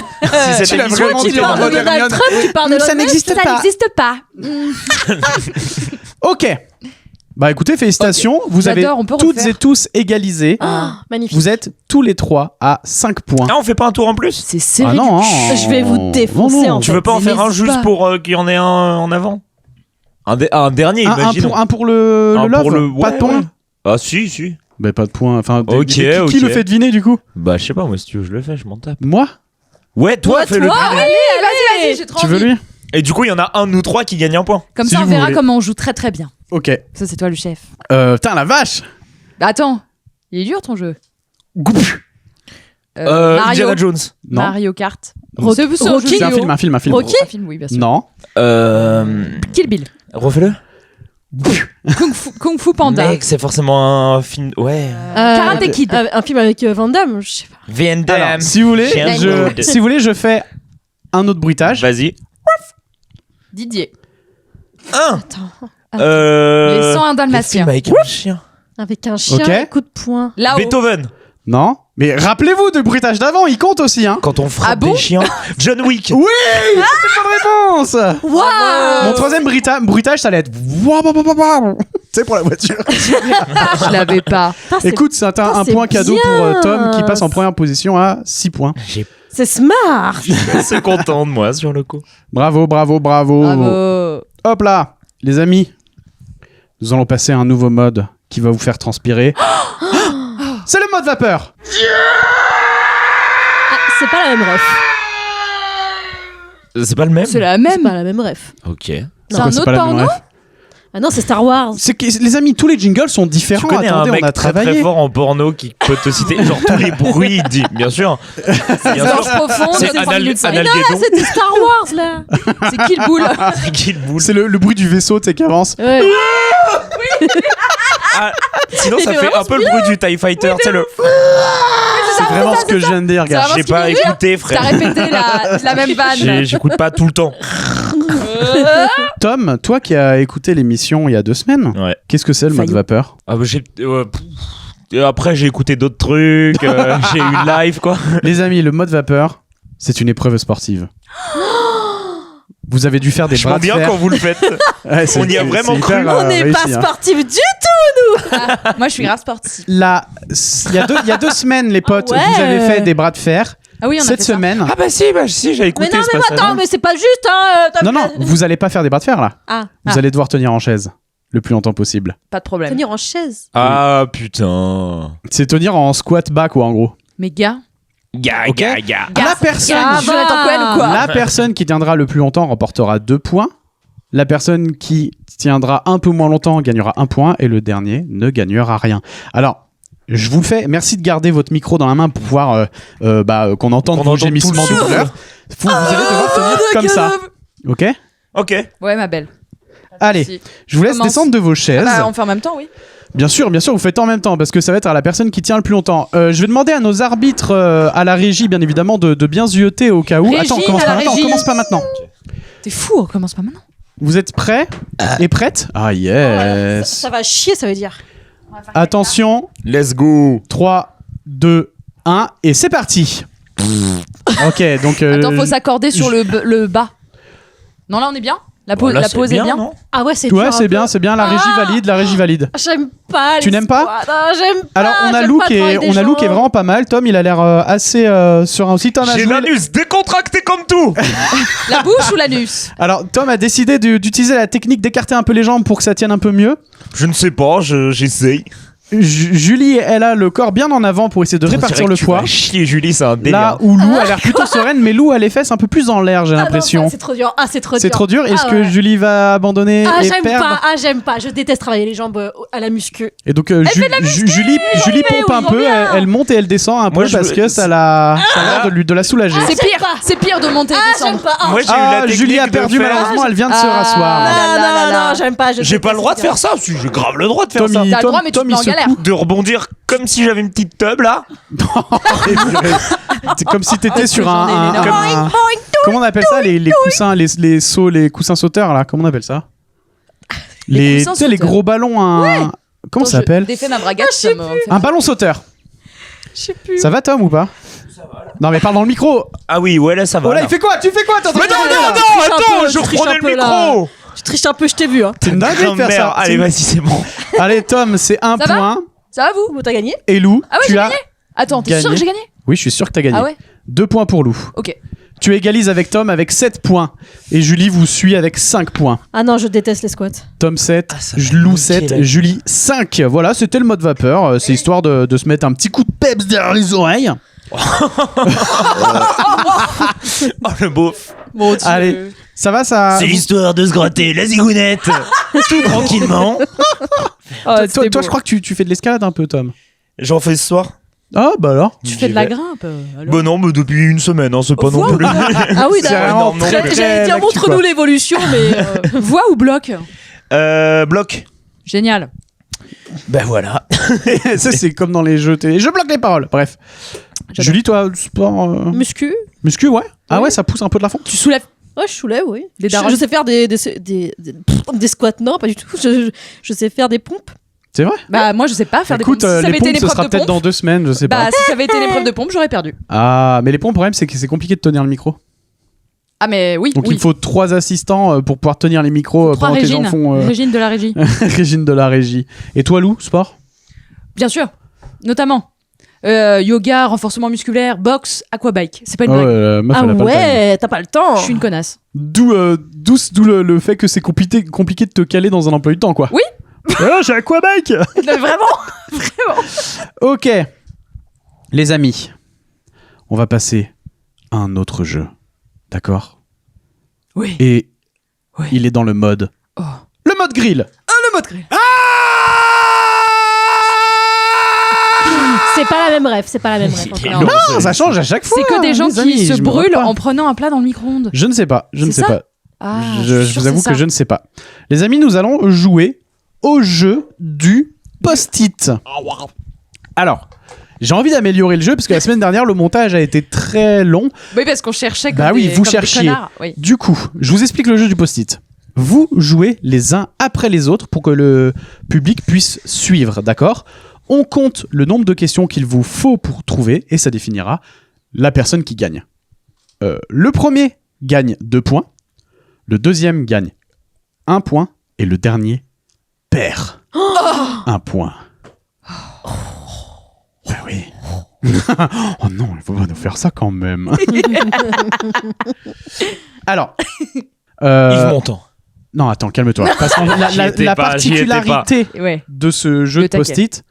cette Tu l'as émission vraiment était dit en en parles de mode mode- Donald Hermione. Trump, tu parles de Ça l'autre n'existe Ça pas. n'existe pas. Ok. Bah écoutez, félicitations. Vous avez J'adore, on peut toutes refaire. et tous égalisé. Magnifique. Vous êtes tous les trois à 5 points. Ah, on fait pas un tour en plus? C'est serré. Ah non, Je vais vous défoncer, Non, non. en Tu veux pas en Mais faire un n'hésite juste pas. pour qu'il y en ait un en avant? Un dernier, Un imagine. pour le Un love. pour le- Pas de ouais, point. ouais. Ah si. Bah pas de point. Enfin, Ok, qui ok. le fait deviner du coup? Bah je sais pas, moi si tu veux je le fais, je m'en tape. Moi? Ouais, toi Ouais, fais-le. toi. Vas-y, j'ai trop Tu veux envie. lui? Et du coup, il y en a un de nous trois qui gagne un point. Comme Si ça, on vous verra voulez. comment on joue très très bien. Ok. Ça, c'est toi le chef. Putain la vache. Bah attends, il est dur ton jeu. Gouf. Mario. Indiana Jones. Non. Mario Kart. Rocky. C'est un jeu C'est un vidéo. film, un film. Rocky. Un film, oui, bien sûr. Non. Kill Bill. Refais-le. Kung Fu Panda. Mec, c'est forcément un film. Ouais. Karate Kid. Un film avec Van Damme, je sais pas. Van Damme. Alors, si vous voulez, Chien Good. si vous voulez, je fais un autre bruitage. Vas-y. Didier. Un. Les 101 Le Dalmatiens. film avec un chien. Avec un chien, Ok. un coup de poing. Là-haut. Beethoven. Non. Mais rappelez-vous du bruitage d'avant, il compte aussi, hein. Quand on frappe Ah bon des chiens. John Wick. Oui, c'est une bonne réponse. Waouh. Mon troisième bruitage, ça allait être. Tu sais, pour la voiture. Je l'avais pas. Putain, c'est- Écoute, c'est un c'est point cadeau bien. pour Tom qui passe en première position à 6 points. J'ai c'est smart. assez content de moi sur le coup. Bravo. Bravo. Hop là, les amis. Nous allons passer à un nouveau mode qui va vous faire transpirer. C'est le mode vapeur. Ah, c'est pas la même ref. C'est pas le même. C'est la C'est même. pas la même ref. Ok. C'est Pourquoi un c'est autre pas la même porno. ref Ah non, c'est Star Wars. C'est que, les amis, tous les jingles sont différents. Tu connais Attendez, un mec on a très travaillé. très fort en porno qui peut te citer genre tous les bruits, il dit bien sûr. Bien Gorge sûr. profonde, C'est c'est 3 Anal- minutes 5. Analguédon. C'était Star Wars là. C'est Kill Bull. Kill Bull. C'est le bruit du vaisseau, tu sais, qui avance. Ouais. Ah, sinon Il ça fait fait vraiment un peu le bruit du TIE Fighter, tu sais le. C'est vraiment ce que je viens de dire, C'est gars. vraiment J'ai ce qu'il pas veut dire. écouté, T'as frère. répété la même vanne. J'écoute pas tout le temps. Tom, toi qui as écouté l'émission il y a 2 semaines, Ouais. qu'est-ce que c'est le mode Faillot. vapeur? Ah, bah, après j'ai écouté d'autres trucs, j'ai eu une live quoi. Les amis, le mode vapeur, c'est une épreuve sportive. Vous avez dû faire des Je bras vois de bien fer. quand vous le faites. Ouais, c'est- On y a c'est- vraiment c'est cru. hyper, On n'est réussi, pas hein. sportifs du Moi, je suis grave sportive. Là, il y a deux semaines, les potes, ouais. vous avez fait des bras de fer. Ah oui, on a Cette fait ça. semaine. Ah bah si, j'ai écouté Mais non, ce mais passage. attends, mais c'est pas juste, hein. Non, non, vous allez pas faire des bras de fer là. Ah, Vous allez devoir tenir en chaise le plus longtemps possible. Pas de problème. tenir en chaise. Ah putain. C'est tenir en squat bas, quoi, en gros. Mais gars. Ok. La personne, Ah, Jonathan Cohen ou quoi la personne qui tiendra le plus longtemps remportera 2 points. La personne qui tiendra un peu moins longtemps gagnera 1 point. Et le dernier ne gagnera rien. Alors, je vous le fais. Merci de garder votre micro dans la main pour pouvoir qu'on entende Qu'on vos entende gémissements tout le de son. douleur. Vous allez devoir tenir comme ça. Ok. Ok. Ouais, ma belle. Allez, Si. je vous laisse Commence. descendre de vos chaises. Bah, on fait en même temps, oui. Bien sûr, vous faites en même temps parce que ça va être à la personne qui tient le plus longtemps. Je vais demander à nos arbitres à la régie, bien évidemment, de bien zioter au cas où. Régie, Attends, on commence à pas la maintenant. régie. On commence pas maintenant. T'es fou, on commence pas maintenant. Vous êtes prêts et prêtes? Ah yes. Ça va chier, ça veut dire. Attention, Let's go. 3, 2, 1 et c'est parti. Ok, donc Attends, faut s'accorder sur le bas. Non, là, on est bien? La pause est bien. non Ah ouais, c'est Ouais, dur, c'est un bien, peu. c'est bien. La régie valide, la régie valide. J'aime pas. Tu les n'aimes pas squats. Non, j'aime pas. Alors, on a j'aime Lou pas qui travailler est, des Lou qui est gens. vraiment pas mal. Tom, il a l'air assez serein aussi. Tom a J'ai joué. l'anus décontracté comme tout. La bouche ou l'anus? Alors, Tom a décidé d'utiliser la technique d'écarter un peu les jambes pour que ça tienne un peu mieux. Je ne sais pas, j'essaye. Julie, elle a le corps bien en avant pour essayer de répartir le poids. Chier, Julie, c'est un délire. Là où Lou a l'air plutôt sereine, mais Lou a les fesses un peu plus en l'air, j'ai Ah non, l'impression. ça, c'est trop dur. Ah, c'est trop dur. C'est trop dur. Est-ce Ah que ouais. Julie va abandonner Ah, et j'aime perdre pas. Ah, j'aime pas. Je déteste travailler les jambes à la muscu. Et donc Julie pompe un peu, elle monte et elle descend un peu Moi, je parce veux- que ça a l'air de la soulager. C'est j'aime pire, pas. c'est pire de monter et Ah, j'aime descendre. pas. Ah, Moi, j'ai eu la technique Julie a de perdu faire- malheureusement, elle vient de se Ah. rasseoir. là, non, là, là. non, j'aime pas. J'ai pas le droit de faire ça. Si, j'ai grave le droit de faire Tom, ça. il- T'as le droit, mais tu te Tom, mets il en secoue. galère. De rebondir comme si j'avais une petite tub là. C'est comme si t'étais sur j'en ai un, une énorme. comment on appelle ça les coussins les coussins sauteurs là, comment on appelle ça? Les coussins Tu sais les sauteurs. gros ballons comment ça s'appelle? Défais ma braguette, ça me fait Un ballon sauteur. Je sais plus. Ça va Tom ou pas? Non mais parle dans le micro. Ah oui, ouais, là ça va. Oh là, là. il fait quoi? Tu fais quoi? T'es en train Mais de non, faire non, là non, triches un attends, peu, je tu triches reprenais un le peu, micro. Tu triches un peu, je t'ai vu. Hein. C'est une dinguerie de faire ça. Allez, vas-y, c'est bon. Allez Tom, c'est un Ça va point. Ça va vous? Bon, t'as gagné. Et Lou, Ah ouais, tu j'ai as gagné. Attends, t'es sûr gagné. que j'ai gagné? Oui, je suis sûr que t'as gagné. Ah ouais? 2 points pour Lou. Ok. Tu égalises avec Tom avec 7 points. Et Julie vous suit avec 5 points. Ah non, je déteste les squats. Tom 7, ça va Lou niquer 7, la vie. Julie 5. Voilà, c'était le mode vapeur. C'est histoire de se mettre un petit coup de peps derrière les oreilles. Oh le beauf. Mon Dieu. Allez, ça va ça C'est l'histoire de se gratter la zigounette tout tranquillement. Toi, je crois que tu fais de l'escalade un peu, Tom. J'en fais ce soir. Ah, bah alors. Tu fais de la grimpe. alors. Bah non, mais depuis une semaine, hein, c'est pas non plus. Ah oui, C'est d'accord. vraiment non, très, mais- très J'allais dire, l'actu, montre-nous quoi. l'évolution, mais. Voix ou bloc? Bloc. Génial. Ben voilà. Ça, c'est comme dans les jeux télé. Je bloque les paroles. Bref. J'adore. Julie, toi, sport. Muscu. Muscu, ouais. Ah Oui. ouais, ça pousse un peu de la fonte. Tu soulèves. Ouais, je soulève, oui. Des Je darons. sais faire des squats, non, pas du tout. Je sais faire des pompes. C'est vrai. Bah, moi, je sais pas faire Écoute, des pompes. Si ça les avait été pompes, ce l'épreuve sera de peut-être dans pompe, 2 semaines, je sais pas. bah, si ça avait été l'épreuve de pompe, j'aurais perdu. Ah, mais les pompes, le problème, c'est que c'est compliqué de tenir le micro. Ah, mais oui. Donc oui. il faut 3 assistants pour pouvoir tenir les micros 3 pendant que les gens Régine. font Régine de la régie. Régine de la régie. Et toi, Lou, sport? Bien sûr. Notamment. Yoga, renforcement musculaire, boxe, aquabike. C'est pas une Ah blague. ouais, meuf, Ah elle a pas le time. ouais, t'as pas le temps. Je suis une connasse. D'où le fait que c'est compliqué de te caler dans un emploi du temps, quoi. Oui. Ah, j'ai aquabike. Non, vraiment. Ok. Les amis, on va passer à un autre jeu. D'accord? Oui. Et Oui. il est dans le mode... Oh. Le mode grill. Le mode grill. C'est pas la même rêve, c'est pas la même rêve. C'était Non. long, Non, ça change à chaque fois. C'est que des gens les amis, qui se je me brûlent rate pas. en prenant un plat dans le micro-ondes. Je ne sais pas, je ne C'est sais ça pas. Ah, Je suis sûre vous avoue c'est que ça. je ne sais pas. Les amis, nous allons jouer au jeu du post-it. Alors, j'ai envie d'améliorer le jeu parce que la semaine dernière, le montage a été très long. Oui, parce qu'on cherchait comme Bah oui, des, vous comme des cherchiez. connards. Oui. Du coup, je vous explique le jeu du post-it. Vous jouez les uns après les autres pour que le public puisse suivre, d'accord? On compte le nombre de questions qu'il vous faut pour trouver et ça définira la personne qui gagne. Le premier gagne 2 points, le deuxième gagne 1 point et le dernier perd 1 point. Ben oui. Oh non, il faut pas nous faire ça quand même. Alors, Yves Montand. non, attends, calme-toi. Parce que J'y étais la pas, j'y étais pas. particularité Ouais. de ce jeu Le de taquet. post-it,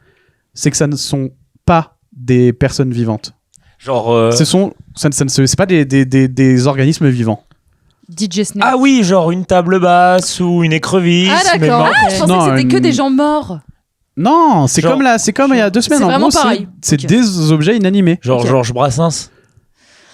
c'est que ça ne sont pas des personnes vivantes. Genre. C'est pas des organismes vivants. DJ Snake. Ah oui, genre une table basse ou une écrevis. Ah, mais d'accord. morte. Ah, je pensais Non, que c'était que une- des gens morts. Non, c'est Genre- comme il y a 2 semaines. C'est En vraiment gros, pareil. c'est Ok. des objets inanimés. Genre Ok. Georges Brassens.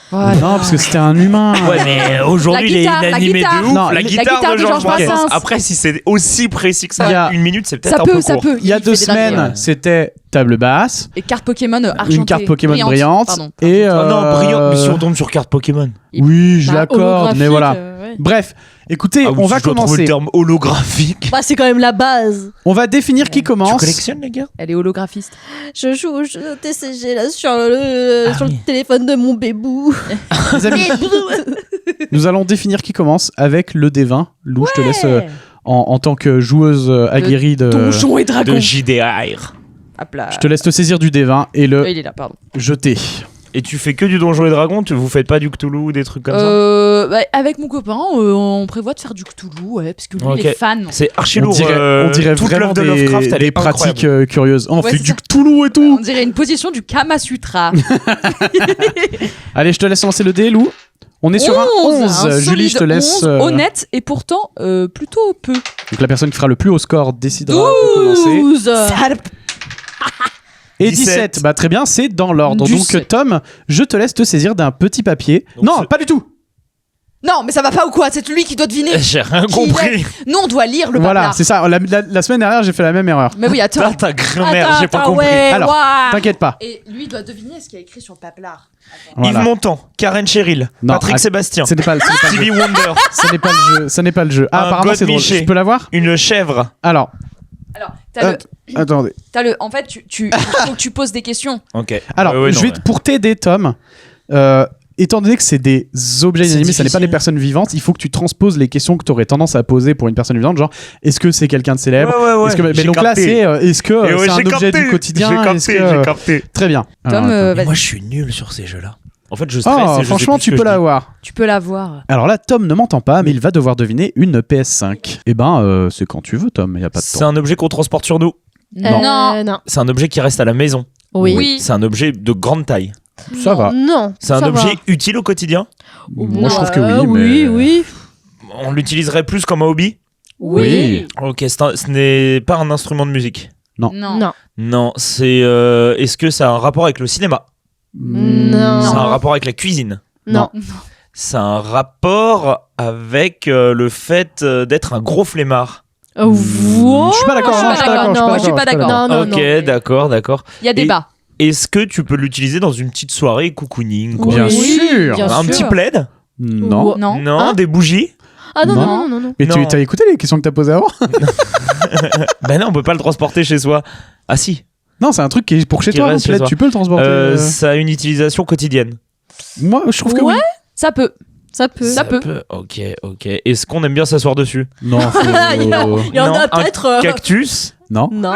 Voilà. Non, parce que c'était un humain. Ouais, mais aujourd'hui, il est guitare, la inanimé guitare. de ouf. Non, la la guitare guitare de de Georges Georges Brassens. Brassens. Après, si c'est aussi précis que Il y ça, a- une minute, c'est peut-être Ça un peu peut, ça court. peut. Il y a fait 2 des dingueries, semaines, ouais. c'était table basse, Et carte Pokémon argentée. une carte Pokémon brillante, Pardon. et Oh non, brillante, mais si on tombe sur carte Pokémon. oui, je Bah, l'accorde, mais holographique, voilà. Ouais. Bref, écoutez, Ah oui, on si va je dois trouver commencer. le terme holographique. Bah, c'est quand même la base. On va définir qui Tu commence. collectionnes les gars? Elle est holographiste. Je joue au jeu TCG là sur le téléphone de mon bébou. Les amis, nous allons définir qui commence avec le D20. Lou, je te laisse en tant que joueuse aguerrie de. Donjons et dragons. De JDR. Hop là. Je te laisse te saisir du D20 et le Il est là, pardon. jeter. Et tu fais que du Donjon et Dragon? Vous faites pas du Cthulhu ou des trucs comme ça? Bah, avec mon copain, on prévoit de faire du Cthulhu, ouais, parce que lui, Ok. il est fan. C'est archi On lourd. dirait toute vraiment l'œuvre de Lovecraft, elle des est pratiques incroyable. curieuses. Oh, on Ouais, fait c'est du ça. Cthulhu et tout. On dirait une position du Kama Sutra. Allez, je te laisse lancer le dé, Lou. On est sur un 11. Julie, je te solide laisse. 11, honnête et pourtant plutôt peu. Donc la personne qui fera le plus haut score décidera de commencer. 12. Et 17. 17, bah très bien, c'est dans l'ordre. Du Donc 7. Tom, je te laisse te saisir d'un petit papier. Donc Non, c'est- pas du tout. Non, mais ça va pas ou quoi? C'est lui qui doit deviner. J'ai rien Qui compris. Nous, on doit lire le Voilà, papier. c'est ça. La semaine dernière, j'ai fait la même erreur. Mais oui, attends. Putain, ta grand-mère, j'ai pas compris. Ouais, Alors, ouah. T'inquiète pas. Et lui, il doit deviner ce qu'il y a écrit sur le paplard. Voilà. Yves Montand, Karen Cheryl, Non, Patrick att- Sébastien, Ce n'est pas, Stevie Wonder, ce n'est pas le jeu. Ce n'est pas le jeu. Ah, Un apparemment, c'est drôle. Godemiché. Je peux l'avoir? une chèvre. Alors, Alors, t'as attendez. en fait, faut que tu poses des questions. Ok. Alors, Ouais, ouais, non, ouais. pour t'aider, Tom, étant donné que c'est des objets C'est inanimés, ça n'est pas difficile. des personnes vivantes, il faut que tu transposes les questions que tu aurais tendance à poser pour une personne vivante, genre est-ce que c'est quelqu'un de célèbre? Ouais, Est-ce que, mais j'ai donc là, capté. c'est est-ce que Et ouais, c'est un j'ai objet capté, du quotidien? J'ai Est-ce capté, que- j'ai capté. Très bien. Tom, Alors, vas-y, Moi, je suis nul sur ces jeux-là. En fait, je stresse. oh, et je franchement, sais plus tu ce que peux je dis. l'avoir. tu peux la voir. Alors là, Tom ne m'entend pas, mais il va devoir deviner une PS5. Eh ben, c'est quand tu veux, Tom, il n'y a pas de C'est temps. un objet qu'on transporte sur nous. Non. Non. C'est un objet qui reste à la maison. Oui. Oui. C'est un objet de grande taille. Ça va. Non. C'est un ça objet va. utile au quotidien. Moi, je trouve que Ouais, oui, mais... Oui, oui. On l'utiliserait plus comme un hobby. Oui. Ok, ce n'est pas un instrument de musique. Non. Non. Non, c'est. Est-ce que ça a un rapport avec le cinéma? Non. C'est un rapport avec la cuisine? Non. C'est un rapport avec le fait d'être un gros flemmard? Wow. Je suis pas d'accord. je non, suis pas d'accord, non, je suis pas d'accord. Non, non, Ok, non. d'accord. Il y a débat. Est-ce que tu peux l'utiliser dans une petite soirée cocooning quoi? Bien Oui, sûr. bien Un sûr. petit plaid? Non. Non. Non, Hein des bougies? Ah non, Non. non, non, non. Mais Non. tu as écouté les questions que t'as posées avant? Ben non, on peut pas le transporter chez soi. Ah si. Non, c'est un truc qui est pour chez Qui toi, reste Plaid, chez soi. tu peux le transporter. Ça a une utilisation quotidienne. Moi, je trouve que Ouais. oui. Ça peut. Ça peut. Ça peut. Ok. Est-ce qu'on aime bien s'asseoir dessus? Non, Il y en Non, a un peut-être. Cactus? non, Non.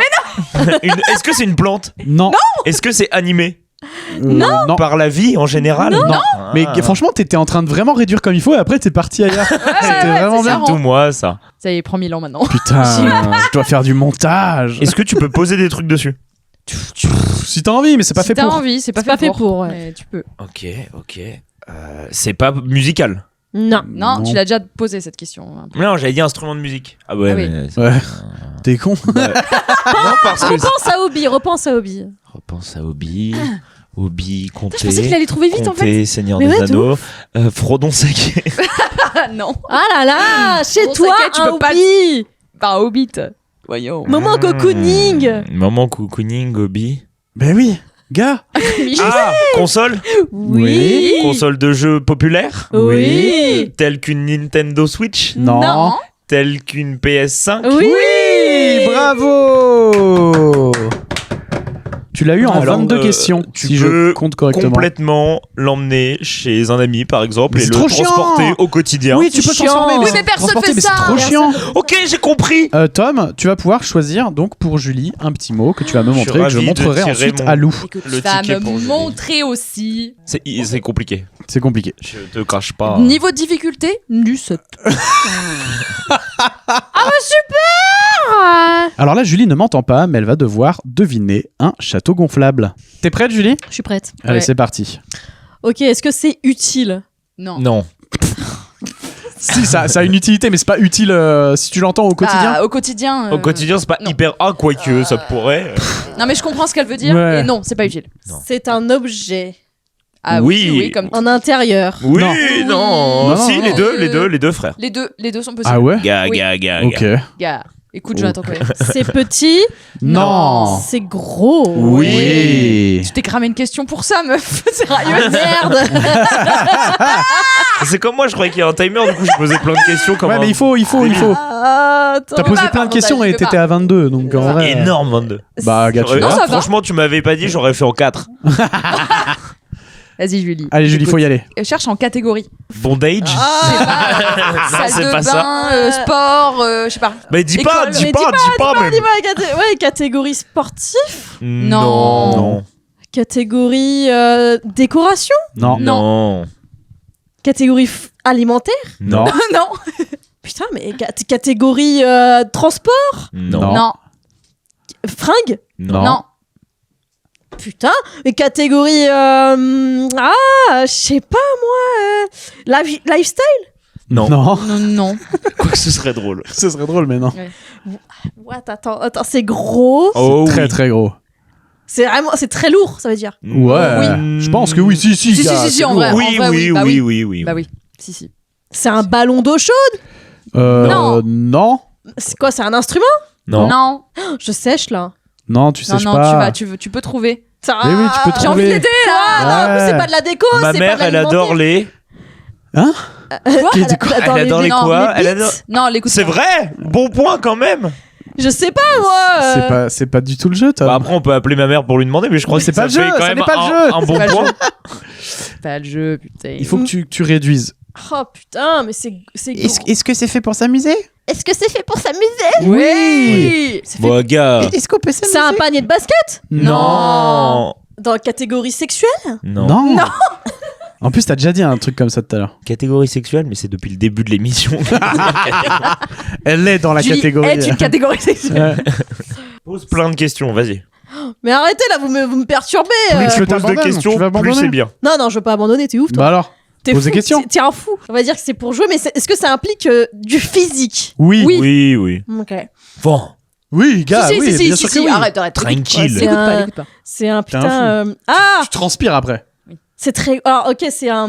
Est-ce que c'est une plante? non, Est-ce que c'est animé non. par la vie en général? Non. Ah. Mais franchement, t'étais en train de vraiment réduire comme il faut et après t'es parti ailleurs. C'était vraiment c'est bien. ça. tout moi ça. Ça y est, prend 1000 ans maintenant. Putain, je dois faire du montage. Est-ce que tu peux poser des trucs dessus? Si t'as envie, mais c'est pas Si fait t'as pour. envie, c'est pas C'est pas fait pour, ouais. Mais tu peux. Ok. C'est pas musical. Non. Non, tu l'as déjà posé cette question. Non, j'avais dit instrument de musique. Ah ouais. Ah oui. mais- Ouais. T'es con. Non, parce que. Repense à Hobby, repense à Hobby. Repense à Hobby. Hobby, Je pensais qu'il Comté. allait trouver vite en fait. Comté, Seigneur Mais des ouais, de Anneaux. Frodon Saké. Ah non. Ah là là, chez Bon, toi, t'inquiète, tu un peux pas Hobby. Par Hobbit. Voyons. Moment cocooning. Moment cocooning, Hobby. Ben oui, gars. Ah, console. Oui. Console de jeu populaire. Oui. Telle qu'une Nintendo Switch. Non. Non. Telle qu'une PS5. Oui. Oui, bravo. Tu l'as eu en Alors, 22 questions, tu si peux je compte correctement. Complètement l'emmener chez un ami par exemple Mais et c'est le trop chiant. transporter au quotidien. Oui, tu peux chiant. transformer. Oui, mais personne transporter, fait mais c'est ça. trop chiant. Ok, j'ai compris. Tom, tu vas pouvoir choisir donc pour Julie un petit mot que tu vas me Je suis montrer, que je ravi de montrerai tirer ensuite mon- à Lou. Et que tu Le vas ticket me pour Julie. montrer aussi. C'est compliqué. C'est compliqué. Je te crache pas. Niveau de difficulté, du 7. Alors là, Julie ne m'entend pas, mais elle va devoir deviner un château gonflable. T'es prête, Julie? Je suis prête. Allez, Ouais. c'est parti. Ok, est-ce que c'est utile? Non. Non. Si, ça a une utilité, mais c'est pas utile si tu l'entends au quotidien. Ah, au quotidien. Au quotidien, c'est pas non. hyper. Ah, quoique, ça pourrait. Non, mais je comprends ce qu'elle veut dire. Ouais. Et non, c'est pas utile. Non. C'est un objet Ah Oui. oui, comme en intérieur. Oui, Non, non. non, Si, non. les deux frères. les deux sont possibles. Ah ouais? Oui. Ok. Gars, écoute, Jonathan Cohen. C'est petit. Non. C'est gros. Oui. Tu t'es cramé une question pour ça, meuf. C'est Ah, sérieux. merde. C'est comme moi, je croyais qu'il y a un timer, du coup, je posais plein de questions. Comme Ouais, un- mais il faut. Ah, attends. T'as posé pas, plein de pardon, questions t'as- et tu peux t'étais pas. à 22, donc en vrai. Énorme, 22. Bah, gars, tu J'aurais- Non, vois. ça va. Franchement, tu m'avais pas dit, j'aurais fait en 4. Vas-y, Julie. Allez, Julie, faut y aller. Cherche en catégorie. Bondage. Je sais pas, Non, c'est salle de pas ça. bain, sport, je sais pas. Mais dis pas, École. dis Mais pas, même. Ouais, catégorie sportive, Non. Non. catégorie décoration, Non. Non. catégorie alimentaire. Non. Non. Putain, mais catégorie transport, Non. Non. Non. fringues. Non. Non. Putain, et catégorie je sais pas moi, lifestyle. Non. Non. Non. Non. Quoi que ce serait drôle. Ce serait drôle, mais non. What, attends, c'est gros, Oh, Très, oui. très gros. c'est très lourd, ça veut dire. Ouais. Je pense que oui, si, Si, gars, si, c'est en lourd. vrai. Oui, Bah oui, oui. oui. Bah oui. Si. C'est un ballon d'eau chaude. Non. Non. C'est quoi, c'est un instrument? Non. Non. Je sèche là. Non, tu Non, sèches non, pas. tu peux trouver. Ça, Mais oui, tu peux J'ai envie trouver. d'aider là. Ah, non, Ouais. c'est pas de la déco, Ma c'est mère, pas de elle adore les. Quoi Qui- de quoi Elle adore les non, quoi les Elle beats. adore. Non, les coups de C'est poing. vrai. Bon point quand même. Je sais pas moi. C'est pas du tout le jeu, Tom. Bah, après, on peut appeler ma mère pour lui demander, mais je crois Mais que c'est ça pas le fait jeu, quand ça même n'est pas le un- jeu. un bon pas le point. C'est pas le jeu, putain. Il faut que tu réduises. Oh putain, mais c'est gros. que c'est fait pour s'amuser? Est-ce que c'est fait pour s'amuser? Oui. Bon, gars. Est-ce qu'on peut s'amuser? C'est un panier de basket Non. dans la catégorie sexuelle? Non. Non. En plus, t'as déjà dit un truc comme ça tout à l'heure. Catégorie sexuelle, mais c'est depuis le début de l'émission. Elle est dans la Julie catégorie. est une catégorie sexuelle. Ouais. Pose plein de questions, vas-y. Mais arrêtez là, vous me perturbez. Plus je Plus de t'abandonne, questions, tu vas plus abandonner. c'est bien. Non, je veux pas abandonner, t'es ouf toi. Bah alors. T'es pose des fou, questions. T'es un fou. On va dire que c'est pour jouer, mais est-ce que ça implique du physique? Oui. Oui. Oui. Ok. Bon. Oui, gars, si, oui, si, bien si, sûr si, que oui. arrête. Tranquille. C'est L'écoute pas, un- l'écoute pas. C'est un T'es un putain. Ah, Tu transpires après. c'est très. Alors ok, c'est un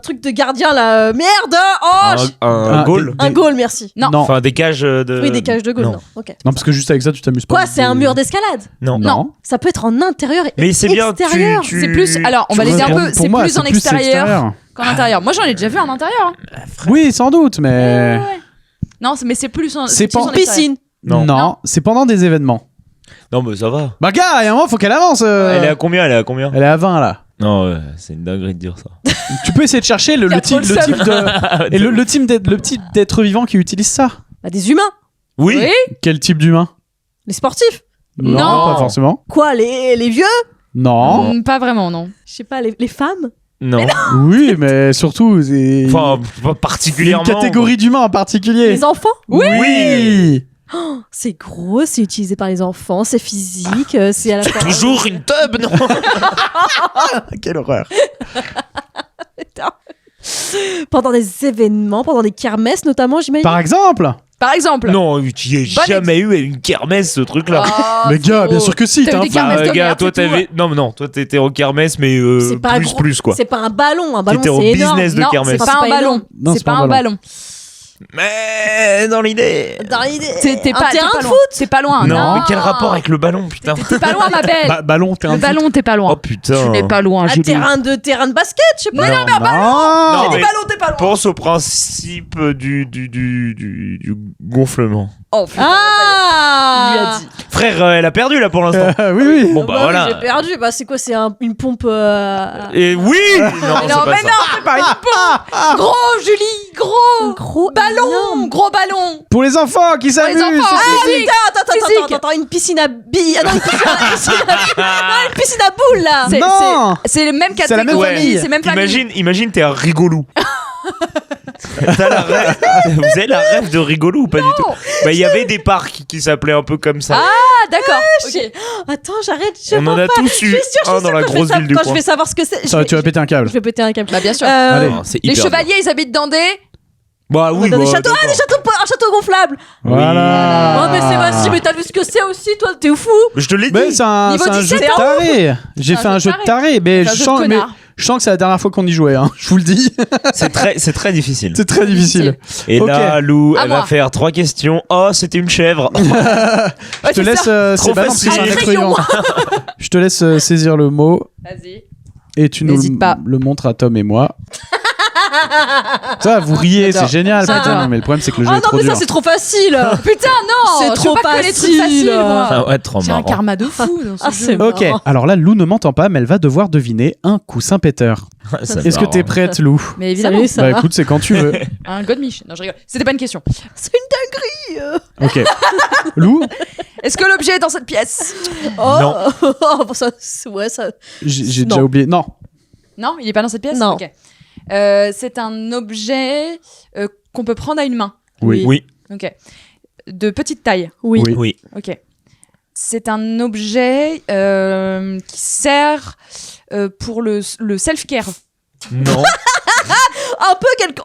truc de gardien là. Merde. Oh, Un goal. un goal, merci. Non. Enfin, des cages de. Oui, des cages de goal. Non. Non. Ok. Non, parce que juste avec ça, tu t'amuses pas. Quoi, c'est un mur d'escalade? Non. Non. Ça peut être en intérieur et Mais c'est bien, extérieur. tu- C'est plus. Alors, on va tu l'aider un vois, peu. Pour C'est moi, plus en extérieur qu'en intérieur. Moi, j'en ai déjà vu en intérieur. Hein. Oui, sans doute, mais. Non, mais c'est plus en. C'est plus pas- en extérieur. Piscine. Non, Non. c'est pendant des événements. Non, mais ça va. Bah, gars, il y a un moment, faut qu'elle avance. Elle est à combien Elle est à combien Elle est à 20 là. Non, ouais, c'est une dinguerie de dire ça. Tu peux essayer de chercher le Il a type trop le seum. de. Et le type d'être vivant qui utilise ça. Bah, des humains. Oui. Quel type d'humain? Les sportifs. Non. Pas forcément. Quoi, les vieux? Non. Pas vraiment, non. Je sais pas, les femmes? Non. Oui, mais surtout, c'est. Enfin, pas une particulièrement. catégorie d'humains en particulier. Les enfants? Oui. C'est gros, c'est utilisé par les enfants, c'est physique, c'est à la fois. Toujours une tub, non Quelle horreur. Pendant des événements, pendant des kermesses notamment, j'imagine. Par exemple. Par exemple. Non, tu y Bonne as jamais eu une kermesse, ce truc-là. Ah, Mais gars, faux. bien sûr que si. T'as T'es eu un des fan. kermesses de gars, merde, toi c'est tout. t'avais. Non, toi t'étais en kermesse, mais C'est pas un gros- plus quoi. C'est pas un ballon T'étais au c'est énorme. business de Non, kermesse. c'est pas un C'est pas ballon. énorme. Non, C'est pas un ballon. Mais dans l'idée. Dans l'idée. T'es un pas terrain t'es de pas foot. loin. C'est pas loin. Non, mais quel rapport avec le ballon, putain T'es pas loin, ma belle. Ballon, t'es un Le ballon, t'es pas Oh loin. putain. Tu n'es pas loin, Un Julie. terrain de basket, je sais pas. Non, Non, mais Ballon, t'es pas loin. pense au principe du gonflement. Oh, putain. Ah. Il lui a dit. Frère, elle a perdu là pour l'instant. Oui, oui. Bon bah oui, voilà. j'ai perdu. Bah c'est quoi? C'est une pompe. Et oui. Non, Mais c'est non, pas mais ça. non, c'est pas une pompe. Gros, Julie, gros. Gros Ballon, énorme. gros ballon. Pour les enfants qui Pour les s'amusent. enfants. Ah Physique. Physique. attends, une piscine à billes. Ah non, une piscine à boules là. C'est- Non. C'est le même C'est la même catégorie. famille. C'est même famille. Imagine, t'es un rigolou. T'as la rêve. Vous avez la rêve de rigolou ou pas du tout? Bah, il y avait des parcs qui s'appelaient un peu comme ça. Ah, d'accord. Ok. Attends, j'arrête. Je On en vois a pas. tous eu Je suis sûre, un dans la quand je vais grosse sa- ville du Quand coin. je vais savoir ce que c'est. Ça, tu vas péter un câble. Je vais péter un câble. Bah, bien sûr. Allez. Ah, c'est Les hyper chevaliers, ils habitent dans des. Bah oui, Dans des bah, châteaux. Ah, un château gonflable. Voilà. Oh, mais c'est facile, mais t'as vu ce que c'est aussi, toi? T'es fou. Je te l'ai Mais dit. c'est un, Niveau c'est un jeu 17 de ans. taré. J'ai fait un jeu de taré, mais C'est un je jeu de sens, mais connard. je sens que c'est la dernière fois qu'on y jouait. Hein. Je vous le dis. C'est très difficile. C'est très difficile. Et Ok. là, Lou, À elle moi. va faire 3 questions. Oh, c'était une chèvre. Je te laisse. Trop bah non, parce que c'est un facile. être vivant. Je te laisse saisir le mot Vas-y. et tu nous N'hésite pas. le montres à Tom et moi. Ça, vous riez, c'est J'adore. génial, J'adore. putain. Mais le problème, c'est que le jeu Ah est non, trop mais dur. ça, c'est trop facile. Putain, non. C'est je trop veux pas que les trucs facile. faciles, moi. Ah ouais, trop J'ai un marrant. karma de fou dans ce Ah, jeu. c'est Ok, marrant. alors là, Lou ne m'entend pas, mais elle va devoir deviner un coussin péteur. Ça Est-ce que marrant. t'es prête, Lou? Mais évidemment, Salut, ça Bah va. écoute, c'est quand tu veux. un godmiche. Non, je rigole. C'était pas une question. C'est une dinguerie. Ok. Lou, Est-ce que l'objet est dans cette pièce? Oh, Non. bon, ça, ouais, ça. j'ai Non. déjà oublié. Non. Non, il est pas dans cette pièce. Non. Ok. C'est un objet qu'on peut prendre à une main. Oui. Oui, Ok. De petite taille. Oui. Oui. oui. Ok. C'est un objet qui sert pour le self-care. Non. Un peu quelque.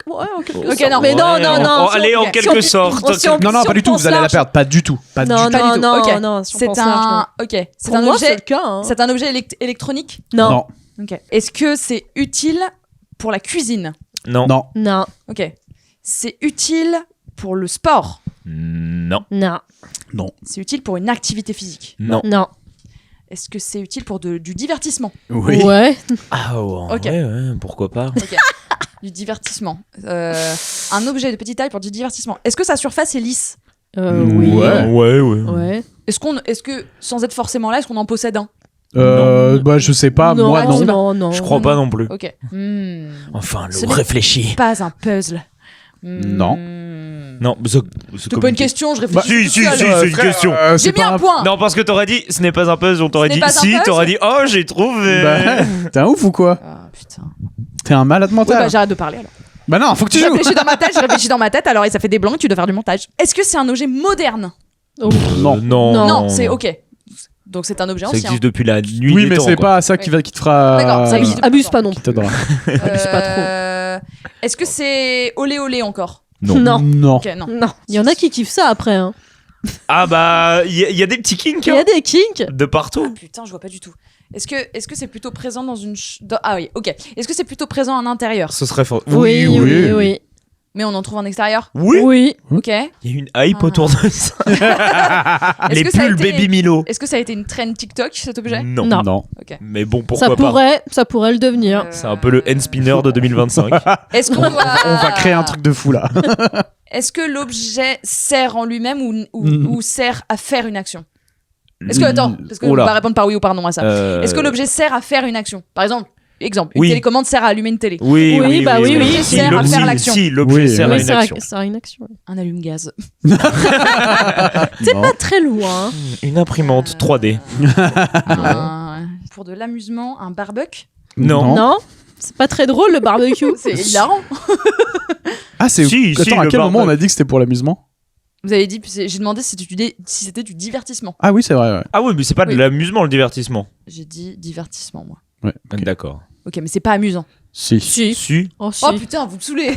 Ouais, en quelque Ok, sorte. non. Mais non, Ouais, non, on- non. on- allez, en ok. quelque Si sorte. si on- Non, non, si pas on du tout. pense Vous allez la large. perdre. Pas du tout. Pas Non, du tout. Pas non, du tout. non, Ok. non. si on C'est pense large, non. un. Ok. C'est Pour un moi, c'est objet. le cas. Hein. C'est un objet électronique. Non. Non. Ok. Est-ce que c'est utile pour la cuisine? Non. Non. Non. Ok. C'est utile pour le sport. Non. Non. C'est utile pour une activité physique. Non. Non. Est-ce que c'est utile pour du divertissement? Oui. Ouais. Ah ouais, Ok. ouais, pourquoi pas. Ok. Du divertissement. Un objet de petite taille pour du divertissement. Est-ce que sa surface est lisse? Oui. Ouais. Ouais, ouais. Ouais. Est-ce que, sans être forcément là, est-ce qu'on en possède un? Bah, je sais pas. Moi, non. Non, non. Je crois pas non plus. Ok. Enfin, Ce le n'est réfléchis. Pas un puzzle. Non. Non, c'est C'est pas une question, je réfléchis. Si, toute si, seule. si, c'est une question. J'ai mis un point. Non, parce que t'aurais dit, ce n'est pas un puzzle, on t'aurait Ce dit, n'est pas un si, puzzle t'aurais dit, oh, j'ai trouvé. Bah, t'es un ouf ou quoi? Ah putain. T'es un malade Oui, mental. bah j'arrête de parler alors. Bah non, faut que tu Je joues. réfléchis dans ma tête, alors et ça fait des blancs, tu dois faire du montage. Est-ce que c'est un objet moderne? Oh. Non. Non. Non, c'est ok. Donc c'est un objet Ça ancien. existe depuis la nuit Oui, des mais temps, c'est quoi. pas ça qui te fera. D'accord, ça existe. Abuse pas non Qui plus. t'aidera. Abuse pas trop. Est-ce que c'est olé olé encore? Non. Non. Non. Ok, non. Non. Il y en a qui kiffent ça après. Hein. Ah bah, il y a des petits kinks Il y a des kinks. de partout. Ah, putain, je vois pas du tout. Est-ce que c'est plutôt présent dans une ah oui, ok. Est-ce que c'est plutôt présent en intérieur? Ce serait fort. Oui, oui, oui. Mais on en trouve en extérieur? Oui. Oui. Ok. Il y a une hype autour de ça. Les que ça a pulls été- Baby Milo. Est-ce que ça a été une trend TikTok cet objet? Non. Non. Non. Ok. Mais bon, pourquoi Ça pas. pourrait le devenir. C'est un peu le hand spinner de 2025. Est-ce qu'on doit... On va créer un truc de fou là. Est-ce que l'objet sert en lui-même Mhm. ou sert à faire une action? Est-ce que attends, parce que Oula. on va répondre par oui ou par non à ça. Euh, Est-ce que l'objet sert à faire une action? Par exemple, une Oui. télécommande sert à allumer une télé. Oui, Oui, oui, bah oui, oui. Si, Sert à l'objet- faire l'action. Si, l'objet Oui, sert à oui. une ça action. a une action. Un allume-gaz. C'est pas très loin. Une imprimante 3D. Pour de l'amusement, un barbecue. Non. Non. C'est pas très drôle le barbecue. C'est hilarant. Ah, c'est. Si, si, Attends, à le quel moment barbecue. on a dit que c'était pour l'amusement? Vous avez dit, j'ai demandé si c'était du divertissement. Ah oui, c'est vrai. Ouais. Ah oui, mais c'est pas de Oui. l'amusement, le divertissement. J'ai dit divertissement, moi. Ouais, ok. D'accord. Ok, mais c'est pas amusant. Si. Si. Si. Oh, si. Oh putain, vous me saoulez.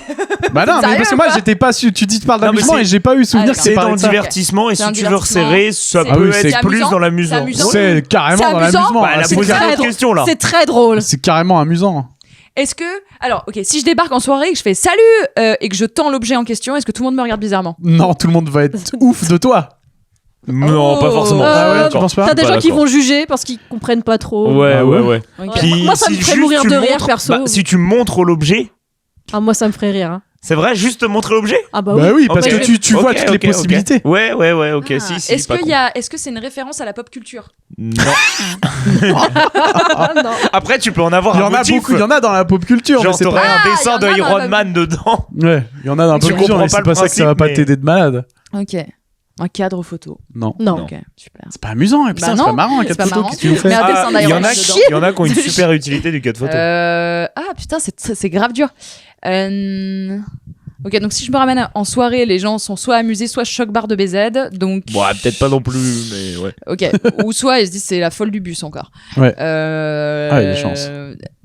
Bah non, mais Sérieux parce que moi j'étais pas su. Tu dis tu parles Non, mais d'amusement c'est- et j'ai pas eu souvenir Ah, que C'est c'est dans parlé le de ça. divertissement et C'est si un tu veux divertissement. resserrer, ça C'est- Ah peut oui, c'est être plus amusant. dans C'est l'amusement. amusant. C'est carrément C'est dans amusant. l'amusement. Bah, elle a C'est posé carré- cette question là. C'est très drôle. C'est carrément amusant. Est-ce que, alors, ok, si je débarque en soirée et que je fais salut et que je tends l'objet en question, est-ce que tout le monde me regarde bizarrement? Non, tout le monde va être ouf de toi. Non, pas forcément. Ah ouais, D'accord. tu penses pas? T'as des Pas gens qui d'accord. vont juger parce qu'ils comprennent pas trop. Ouais, Ah ouais, ouais. ouais. Ok. Puis, Moi, ça me si ferait juste mourir tu de rire, montres- perso. bah, si tu montres l'objet, Ah, moi, ça me ferait rire. Hein. c'est vrai, juste te montrer l'objet? Ah bah, Bah oui, parce Ok. que tu vois Ok, toutes les ok, ok. possibilités. Ouais, ouais, ouais, ok, Ah, si, si. est-ce pas qu'il con. y a, est-ce que c'est une référence à la pop culture? Non. Ah, non. Après, tu peux en avoir Il y un en a motif. beaucoup, il y en a dans la pop culture, mais Genre, c'est t'aurais pas. un dessin il y en a de dans Iron la- Man dedans. Ouais, il y en a dans la Tu pop culture, comprends mais pas c'est le pas ça que ça va principe, pas mais- t'aider de malade. Ok. Un cadre photo. Non. Non. Ok, super. C'est pas amusant, et puis Bah ça, c'est non, pas marrant, un c'est quatre pas photos, marrant. qu'est-ce que tu nous fais? Mais un dessin il y d'Iron en Man a dedans. il y en a qui ont une super utilité du 4 photo. Ah putain, c'est grave dur. Ok, donc si je me ramène en soirée, les gens sont soit amusés, soit choc-barre de BZ. Donc, Bon, peut-être pas non plus, mais ouais. ok. Ou soit ils se disent c'est la folle du bus encore. Ouais. Ah, il y a des chances.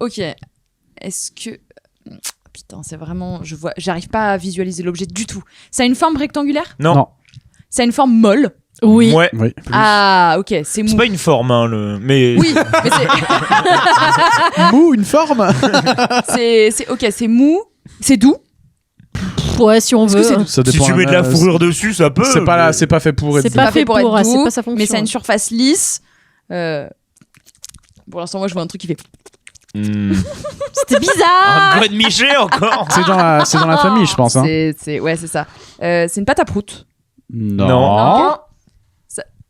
Ok. Est-ce que. Putain, c'est vraiment. J'arrive pas à visualiser l'objet du tout. Ça a une forme rectangulaire? Non. Non. Ça a une forme molle? Oui. Ouais. Oui. Ah, ok, c'est mou. C'est pas une forme, hein, mais. Oui, mais Mou, une forme. ok, c'est mou, c'est doux. Ouais, si on Est-ce que veut. c'est doux Ça Si dépend, tu mets de la euh, fourrure dessus, ça peut. C'est pas là, mais- c'est pas fait pour être. C'est pas fait pour, être c'est doux, pas sa fonction. mais ça a une surface lisse. Pour l'instant, moi, je vois un truc qui fait. C'était bizarre. Un godemiché encore. C'est dans la famille, je pense. Hein. Ouais, c'est ça. C'est une pâte à prout. Non. Non.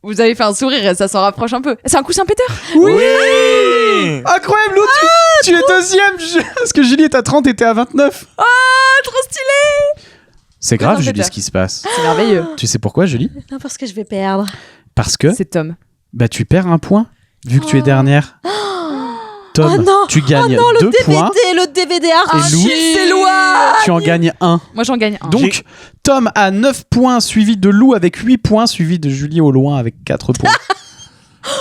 Vous avez fait un sourire et ça s'en rapproche un peu. C'est un coussin péteur. Oui. Incroyable, Lou, tu es deuxième. Parce que Julie est à 30 et t'es à 29. Ah, trop stylé. C'est grave, non, Julie, c'est ce qui se passe. C'est merveilleux. Tu sais pourquoi, Julie? Non, parce que je vais perdre. Parce que C'est Tom. bah, tu perds un point, vu que tu es dernière. Tom, Oh non. tu gagnes Oh non, 2 le DVD, points. le DVD archi. Lou, C'est loin. tu en gagnes 1. Moi, j'en gagne un. Donc, Tom a 9 points, suivi de Lou avec 8 points, suivi de Julie au loin avec 4 points.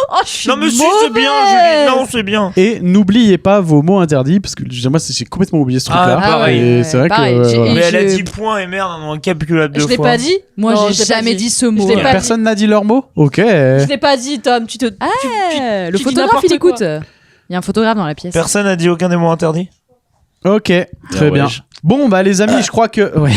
Oh, je suis Non mais si, mauvaise. c'est bien, Julie. Non, c'est bien. Et n'oubliez pas vos mots interdits, parce que moi, j'ai complètement oublié ce truc-là. Ah, pareil. Et c'est vrai Pareil, que. j'ai- voilà. Mais elle a je- 10 points et merde, on en calculable 2 Je fois. l'ai pas dit. Moi, Non, je j'ai l'ai pas jamais dit ce mot. Je l'ai pas Personne n'a dit leur mot? Ok. Je l'ai pas dit, Tom. Tu te. Ah, le tu dis photographe, n'importe il écoute. quoi. Il y a un photographe dans la pièce. Personne n'a dit aucun des mots interdits. Ok, très bien. wesh. Bon, bah, les amis, je crois que. Ouais.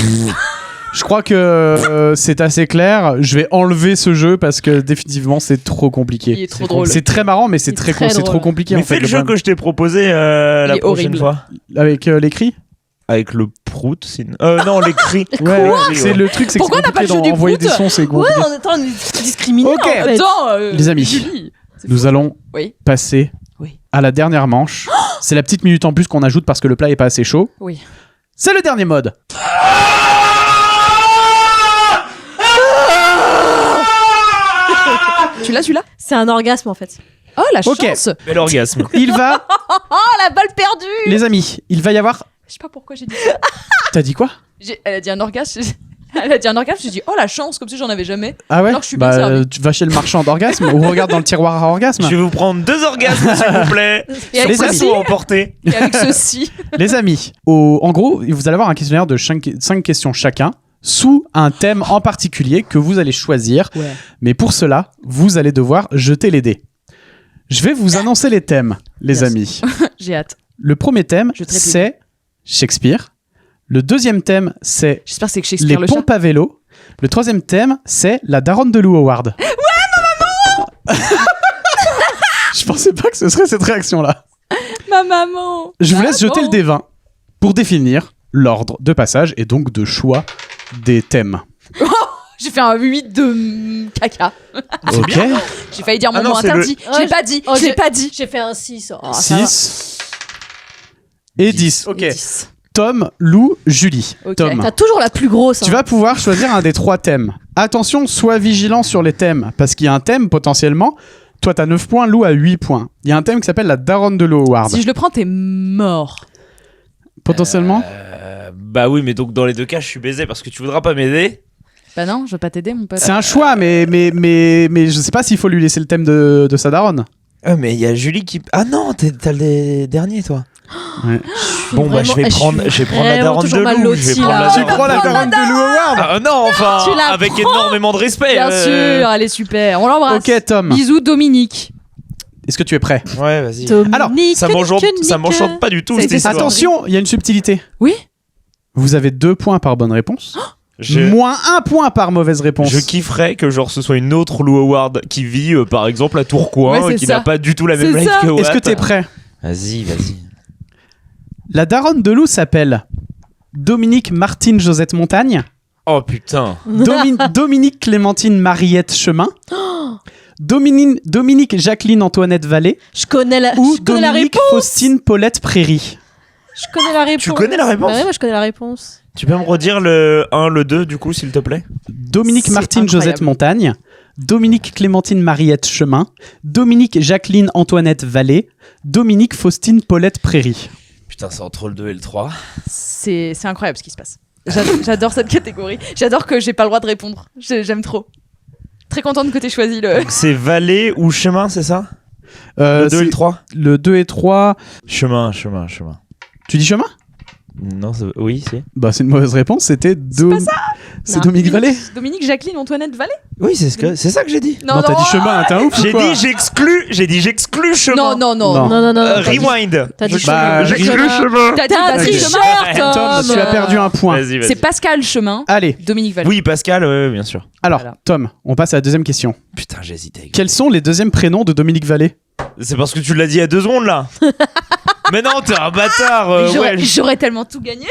Je crois que c'est assez clair. Je vais enlever ce jeu parce que définitivement c'est trop compliqué. Il est trop drôle. C'est très marrant, mais c'est Il est très très c'est trop drôle. compliqué Mais en fait. fais le jeu que je t'ai proposé la est prochaine horrible. fois. Avec les cris. Avec le prout, non, les cris. Ouais, Quoi c'est le truc, c'est que Pourquoi c'est on n'a pas le compliqué jeu du d'envoyer des prout sons, c'est Ouais, compliqué. en étant discriminé. Ok. en fait. Attends, Les amis, Julie. C'est Nous fou. allons Oui. passer Oui. à la dernière manche. C'est la petite minute en plus qu'on ajoute parce que le plat est pas assez chaud. Oui. C'est le dernier mode. Tu l'as, celui-là? C'est un orgasme en fait. Oh, la Ok. chance. Bel orgasme. Il va, Oh, la balle perdue. les amis, il va y avoir. Je sais pas pourquoi j'ai dit ça. T'as dit quoi? Elle a dit un orgasme. Elle a dit un orgasme, j'ai dit oh la chance, comme si j'en avais jamais. Ah ouais? Alors, je suis bien servie. Tu vas chez le marchand d'orgasme ou regarde dans le tiroir à orgasme. Je vais vous prendre 2 orgasmes, s'il vous plaît. Et avec Les amis. ceci, à emporter. et avec ceci. Les amis, en gros, vous allez avoir un questionnaire de 5 questions chacun, sous un thème en particulier que vous allez choisir. Ouais. Mais pour cela, vous allez devoir jeter les dés. Je vais vous annoncer les thèmes, les Yes. amis. J'ai hâte. Le premier thème, Je trépigne. c'est Shakespeare. Le deuxième thème, c'est J'espère que c'est que les Shakespeare le chat. pompes à vélo. Le troisième thème, c'est la daronne de Lou Howard. Ouais, ma maman. Je pensais pas que ce serait cette réaction-là. Ma maman. Je vous laisse Ah jeter bon. le dé 20 pour définir l'ordre de passage et donc de choix des thèmes. J'ai fait un 8 de caca. Ok. J'ai failli dire mon Ah non, mot c'est interdit. le- Je l'ai Oh, pas dit. oh, Je l'ai j'ai- pas dit. J'ai fait un 6. Oh, ça va. 6 et 10. Ok. 10. Tom, Lou, Julie. Ok. Tom, T'as toujours la plus grosse. tu vas pouvoir choisir un des 3 thèmes. Attention, sois vigilant sur les thèmes, parce qu'il y a un thème potentiellement. Toi, t'as 9 points, Lou a 8 points. Il y a un thème qui s'appelle la daronne de Lou Howard. Si je le prends, t'es mort. Potentiellement. Bah oui, mais donc dans les 2 cas, je suis baisé parce que tu voudras pas m'aider. Bah non, je veux pas t'aider, mon pote. C'est un choix, mais je sais pas s'il faut lui laisser le thème de sa daronne. Ah, mais il y a Julie qui. Ah non, t'as le dernier, toi. Ouais. Bon, bah je vais prendre la daronne de Lou. Je vais prendre la Tu daronne prends la de Lou. daronne de Lou Howard. Ah non, enfin, Tu la avec prends. énormément de respect. Bien sûr, elle est super. On l'embrasse. Ok, Tom. Bisous, Dominique. Est-ce que tu es prêt? Ouais, vas-y. Alors, Ça m'enchante pas du tout Ça a cette été histoire. Attention, il y a une subtilité. Oui. Vous avez 2 points par bonne réponse, Je, moins 1 point par mauvaise réponse. je kifferais que genre ce soit une autre Lou Howard qui vit par exemple à Tourcoing, Ouais, c'est qui ça. n'a pas du tout la même C'est life ça. que Watt. Est-ce que t'es prêt? Vas-y. La daronne de Lou s'appelle Dominique Martine Josette Montagne, Oh putain. Dominique Clémentine Mariette Chemin, Dominique Jacqueline Antoinette Vallée Je connais la, ou je connais la Dominique réponse. Faustine Paulette Prairie. Je connais la réponse. Tu connais la réponse? Bah ouais, moi je connais la réponse. Tu peux me redire le 1, le 2 du coup s'il te plaît? Dominique C'est Martine incroyable. Josette Montagne, Dominique Clémentine Mariette Chemin, Dominique Jacqueline Antoinette Vallée, Dominique Faustine Paulette Prairie. Putain, c'est entre le 2 et le 3. C'est incroyable ce qui se passe. J'adore cette catégorie. J'adore que j'ai pas le droit de répondre. J'aime trop. Très contente que t'aies choisi le. C'est vallée ou chemin, c'est ça? Le 2 et c'est le 3? le 2 et 3. Chemin. Tu dis chemin? Non, oui, si. Bah, c'est une mauvaise réponse, c'était pas ça. C'est Non. Dominique Vallée. Dominique Jacqueline Antoinette Vallée. Oui, c'est ça que j'ai dit. Non, t'as dit chemin, t'es un ouf ou J'ai quoi? dit j'exclus chemin. Non. Non. Non. Rewind. T'as dit Bah, chemin. J'exclus chemin. T'as dit T'es un pas tricheur, chemin. Tom, Tom. tu as perdu un point. Vas-y. C'est Pascal Chemin. Allez, Dominique Vallée. Oui, Pascal, ouais, bien sûr. alors, Voilà. Tom, on passe à la deuxième question. Putain, j'hésitais. Quels sont les deuxièmes prénoms de Dominique Vallée? C'est parce que tu l'as dit il y a 2 secondes là. Mais non, t'es un bâtard. J'aurais tellement tout gagné.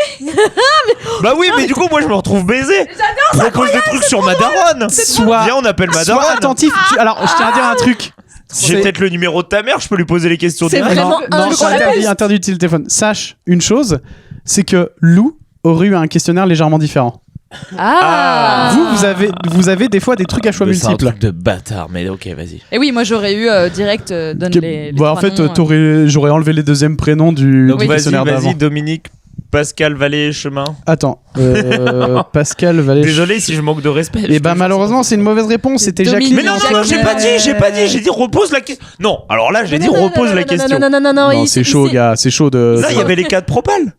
Bah oui, mais du coup, moi, je me retrouve baisé. Propose des trucs sur ma daronne. Viens, on appelle ma Sois daronne. attentif. Alors, je tiens à dire un truc. J'ai peut-être le numéro de ta mère, je peux lui poser les questions C'est directes. vraiment Non, c'est interdit d'utiliser le téléphone. Sache une chose, c'est que Lou aurait eu un questionnaire légèrement différent. Ah. Vous avez des fois des trucs à choix Mais c'est un multiples. truc de bâtard, mais ok, vas-y. Et oui, moi j'aurais eu direct donne les Bah, en trois fait, noms, j'aurais enlevé les deuxièmes prénoms du Donc questionnaire vas-y, d'avant. Dominique, Pascal, Vallée, Chemin. Attends, Pascal Vallée. Désolé si je manque de respect. Et bah malheureusement c'est une mauvaise réponse, c'était Dominique. Jacqueline. Mais non, j'ai pas dit, j'ai dit repose la question. Non, alors là, j'ai dit repose la question. Non, Non, c'est chaud gars, c'est chaud de... Là, il y avait les 4 propales.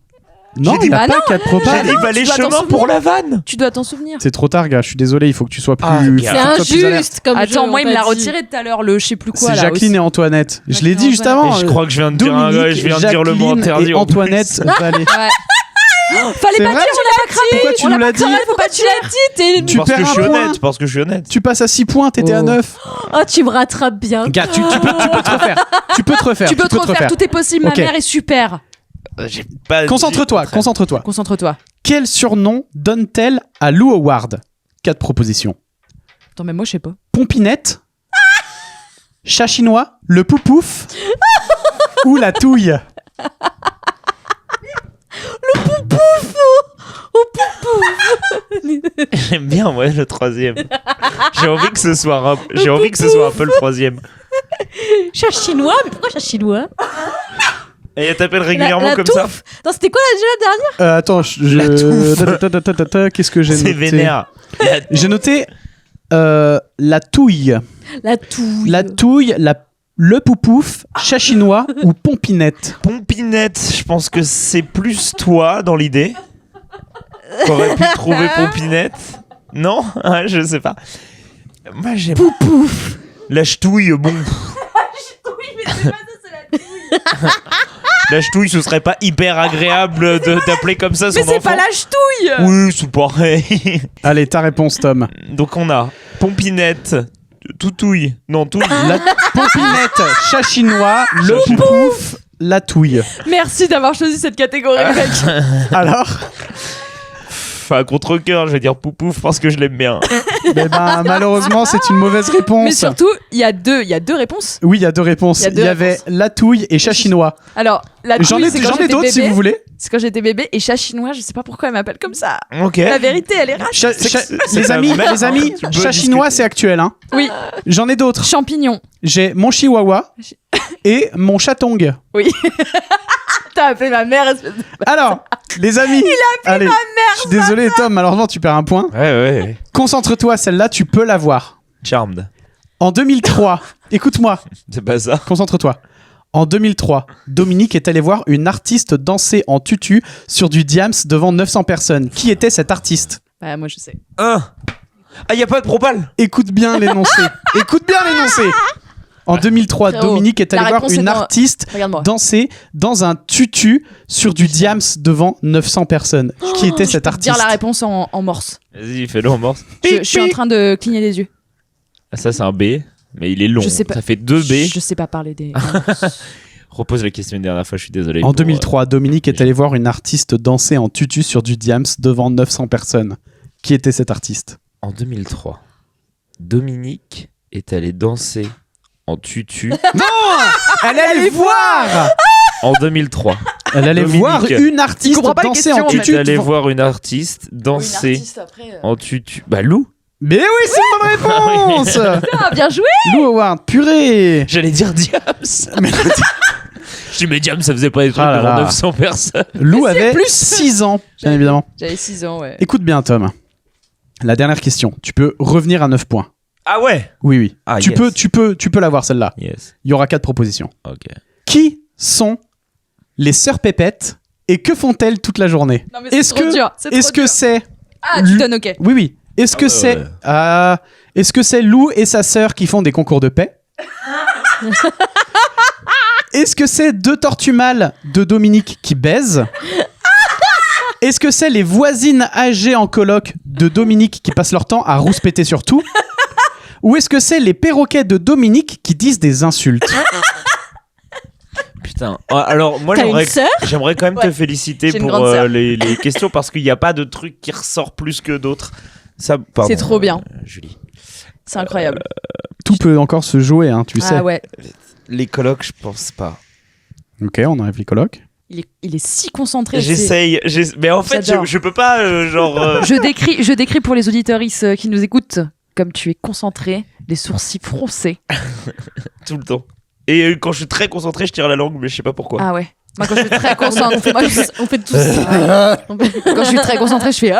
Non, j'ai dit- il a Bah pas non, 4 J'ai propales. dit Vallée, tu dois t'en Chemin pour souvenir. la vanne. Tu dois t'en souvenir. C'est trop tard gars, je suis désolé, il faut que tu sois plus... Ah, faut gars. que tu C'est sois plus alerte. injuste comme Attends, jeu, moi il on me l'a t'a dit. retiré tout à l'heure le je sais plus quoi C'est là. Jacqueline aussi. et Antoinette. Je l'ai dit Jacqueline juste et avant. Et je crois que je viens de dire un gars, je viens de dire le mot Dominique, interdit. et Antoinette Vallée. Ouais. Fallait C'est pas vrai dire, on l'a pas craqué. Pourquoi tu On nous l'a l'as pas dit craqué, faut pas tu l'as dit. Tu Parce que perds je suis un point. honnête, parce que je suis honnête. Tu passes à 6 points, t'étais à Oh. 9. Oh, tu me rattrapes bien. Gars, tu peux te refaire. Tu peux te refaire. Tu peux te refaire, tout est possible. Ok. Ma mère est super. J'ai pas dit- Concentre-toi, concentre-toi. Concentre-toi. Quel surnom donne-t-elle à Lou Howard 4 propositions. Attends, mais moi je sais pas. Pompinette, chat chinois, le poupouf ou la touille. J'aime bien, ouais, le troisième. J'ai envie que ce soit un peu le troisième. Chat chinois, mais pourquoi chat chinois? Et elle t'appelle régulièrement La comme touffe. ça. Non, c'était quoi la dernière? Attends, qu'est-ce que j'ai C'est noté vénère. J'ai noté la touille. La touille. La touille, le poupouf, chat chinois ou pompinette. Pompinette, je pense que c'est plus toi dans l'idée. T'aurais pu trouver Pompinette. Non? Ouais, je sais pas. Moi j'aime. Poupouf. La ch'touille, bon. La ch'touille, ce serait pas hyper agréable d'appeler comme ça son Mais c'est enfant. pas la ch'touille. Oui, c'est pareil. Allez, ta réponse, Tom. Donc on a Pompinette, Toutouille. Non, Touille. La pompinette, chat chinois, le poupouf, la touille. Merci d'avoir choisi cette catégorie, mec. Alors, Enfin, contre-cœur, je vais dire Poupouf parce que je l'aime bien. malheureusement, c'est une mauvaise réponse. Mais surtout, il y a deux réponses. Oui, il y a deux réponses. Il y a deux Il y avait réponses. la touille et chat chinois. Alors, la J'en touille, ai, c'est quand j'en ai j'étais d'autres si bébé. vous voulez. C'est quand j'étais bébé. Et chat chinois, je sais pas pourquoi elle m'appelle comme ça. Ok. La vérité, elle est rare. Les ta amis, mère, les amis, tu peux chat discuter. chinois, c'est actuel. Hein. Oui, J'en ai d'autres. champignon. J'ai mon chihuahua et mon chatong. Oui. T'as appelé ma mère, espèce de... Alors, les amis. Allez, ma mère. Je suis désolé, Tom, malheureusement, tu perds un point. Ouais. Concentre-toi, celle-là, tu peux l'avoir. Charmed. En 2003, écoute-moi, C'est pas ça. concentre-toi. En 2003, Dominique est allé voir une artiste danser en tutu sur du Diams devant 900 personnes. Qui était cet artiste? Bah, moi, je sais. Ah, y a pas de propale. Écoute bien l'énoncé. Écoute bien l'énoncé. En 2003, Frérot, Dominique est la allé voir réponse est une dans- artiste Regarde-moi. danser dans un tutu sur du Diams devant 900 personnes. Qui était cet artiste? Dire la réponse en morse. Vas-y, fais-le en morse. Je suis en train de cligner des yeux. Ah, ça, c'est un B, mais il est long. Je sais pas. Ça fait 2 B. Je sais pas parler des... Repose la question une dernière fois, je suis désolé. En pour, 2003, Dominique est allé voir une artiste danser en tutu sur du Diams devant 900 personnes. Qui était cet artiste? En 2003, Dominique est allé danser en tutu. Elle allait voir. En 2003, Elle allait Dominique. voir une artiste comprends pas les danser en questions, tutu. est allé devant- voir une artiste danser en tutu. Bah, Lou. Mais oui, c'est une bonne réponse. Ah, bien joué. Lou Howard, purée. J'allais dire Diams. Mais Je dis, mais Diams, ça faisait pas des trucs Ah là devant là. 900 personnes. Lou Mais c'est avait plus. 6 ans, bien évidemment. J'avais 6 ans, ouais. Écoute bien, Tom. La dernière question. Tu peux revenir à 9 points. Ah ouais. Oui, oui. Ah, tu yes. peux l'avoir celle-là. Yes. Il y aura 4 propositions. Ok. Qui sont les sœurs Pépettes et que font-elles toute la journée? Non, mais Est-ce c'est trop que- dur. c'est Est-ce trop que dur. c'est... Ah, tu donnes ok. Oui, oui. Est-ce que ouais, c'est... ouais. Est-ce que c'est Lou et sa sœur qui font des concours de paix? Est-ce que c'est 2 tortues mâles de Dominique qui baisent? Est-ce que c'est les voisines âgées en coloc de Dominique qui passent leur temps à rouspéter sur tout? Ou est-ce que c'est les perroquets de Dominique qui disent des insultes? Putain. Alors, moi, T'as une sœur? j'aimerais quand même te Ouais. féliciter J'ai une pour grande sœur. les questions parce qu'il n'y a pas de truc qui ressort plus que d'autres. Ça, pardon, C'est trop bien. Julie. C'est incroyable. Tout peut encore se jouer, hein, tu sais. Ah ouais. Les colocs, je pense pas. Ok, on enlève les colocs. Il est si concentré. J'essaye, mais en fait, J'adore. je peux pas, Je décris pour les auditeuristes qui nous écoutent comme tu es concentré, les sourcils froncés. tout le temps. Et quand je suis très concentré, je tire la langue, mais je sais pas pourquoi. Ah ouais. Moi, quand je suis très concentré, On fait tous ça. quand je suis très concentré, je fais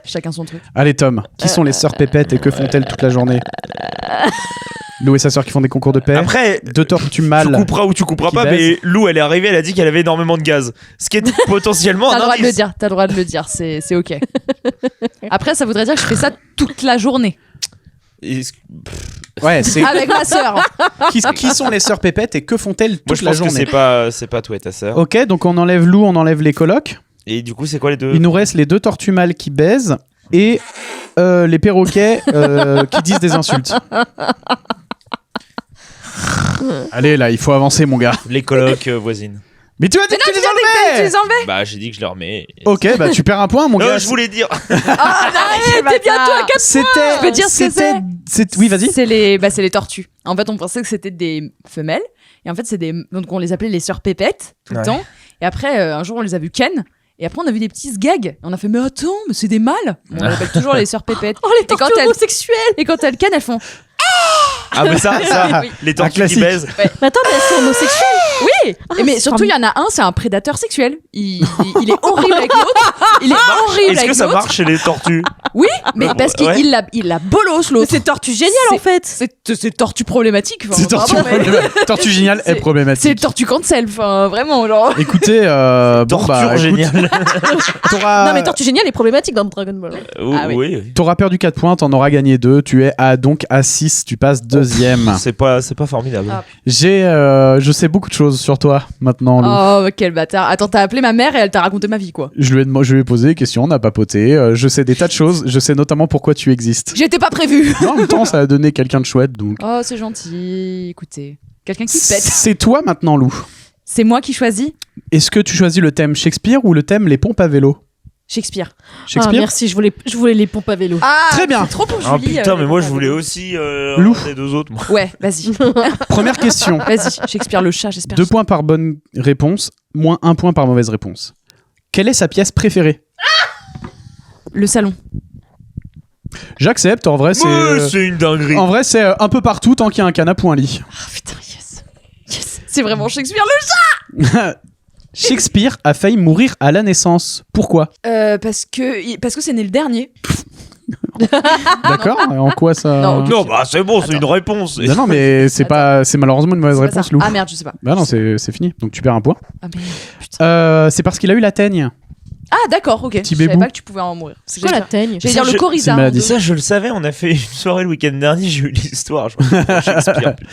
chacun son truc. Allez Tom, qui sont les sœurs Pépettes et que font-elles toute la journée? Lou et sa sœur qui font des concours de paix. Après, Deux tortues tu mâles. couperas ou tu couperas qui pas, baisent. mais Lou, elle est arrivée, elle a dit qu'elle avait énormément de gaz. Ce qui est potentiellement T'as un le droit de le indice. dire, t'as le droit de le dire, c'est ok. Après, ça voudrait dire que je fais ça toute la journée Et- Ouais, c'est avec ma sœur. qui sont les sœurs Pépettes et que font-elles toute Moi, je la pense que journée? c'est pas toi et ta sœur. Ok, donc on enlève Lou, on enlève les colocs. Et du coup, c'est quoi les deux? Il nous reste les deux tortues mâles qui baisent et les perroquets qui disent des insultes. Allez là, il faut avancer mon gars. Les colocs voisines. Mais tu as dit que tu les Tu enlevais. les enlevais? Bah, j'ai dit que je les remets. Ok, bah tu perds un point mon gars. Je voulais dire. Ah, t'es bientôt à 4 C'était. Je peux dire ce que Oui, vas-y. C'est les tortues. En fait, on pensait que c'était des femelles. Et en fait, donc on les appelait les sœurs Pépettes tout le Ouais. temps. Et après, un jour, on les a vues ken. Et après, on a vu des petits gags. Et on a fait, mais attends, mais c'est des mâles. On les appelle toujours les sœurs Pépettes. Oh, les Et quand tortues elles- homosexuelles. Et quand elles ken, elles font. Ah, mais ça, Oui. les tortues qui classique. baisent. Mais attends, mais elles sont homosexuelles. Oui. Mais c'est surtout, il y en a un, c'est un prédateur sexuel. Il est horrible avec l'autre. Il est horrible Est-ce avec que ça l'autre. marche chez les tortues? Oui, mais parce qu'il Ouais. il la bolos Mais l'autre. c'est tortue géniale en C'est- fait. C'est tortue problématique. Enfin, C'est tortue, pardon, mais- tortue géniale est C'est problématique. tortue cancel. Enfin, vraiment, genre. Écoutez, bon, bah, Torture écoute, géniale. t'auras- Non mais tortue géniale est problématique dans Dragon Ball. Ah oui. Oui. T'auras perdu 4 points, t'en auras gagné 2. Tu es donc à 6, tu passes deuxième. C'est pas formidable. Ah. Je sais beaucoup de choses sur toi maintenant, Lou. Oh, quel bâtard. Attends, t'as appelé ma mère et elle t'a raconté ma vie, quoi. Je lui ai posé des questions, on a papoté. Je sais des tas de choses. Je sais notamment pourquoi tu existes. J'étais pas prévu. Mais en même temps, ça a donné quelqu'un de chouette, donc. Oh, c'est gentil. Écoutez, quelqu'un qui pète. C'est toi maintenant, Lou. C'est moi qui choisis Est-ce que tu choisis le thème Shakespeare ou le thème les pompes à vélo? Shakespeare. Ah, Shakespeare. merci, je voulais les pompes à vélo. Ah, Très bien. c'est trop pour Ah Julie. putain, mais moi je les voulais comptes à aussi Lou. les deux autres. Moi. vélo. Ouais, vas-y. Première question. Vas-y, Shakespeare le chat, j'espère. 2 points par bonne réponse, moins 1 point par mauvaise réponse. Quelle est sa pièce préférée? Le salon. J'accepte, en vrai, c'est. Ouais, c'est une dinguerie. En vrai, c'est un peu partout tant qu'il y a un canapé ou un lit. Ah putain, yes. Yes. C'est vraiment Shakespeare le chat. Shakespeare a failli mourir à la naissance. Pourquoi? Parce que c'est né le dernier. D'accord. En quoi ça? Non, ok. Non, bah c'est bon, c'est Attends. une réponse. Non, non, mais c'est malheureusement une mauvaise C'est pas réponse, ça. Lou. Ah merde, je sais pas. Bah non, c'est fini. Donc tu perds un point. Ah merde, putain. C'est parce qu'il a eu la teigne. Ah d'accord, ok. Petit Je savais bébou. pas que tu pouvais en mourir. C'est quoi la teigne? J'allais Ça, dire le je- coryza. c'est une maladie. en deux. Ça, je le savais, on a fait une soirée le week-end dernier, j'ai eu l'histoire. Je crois que c'est Shakespeare, putain.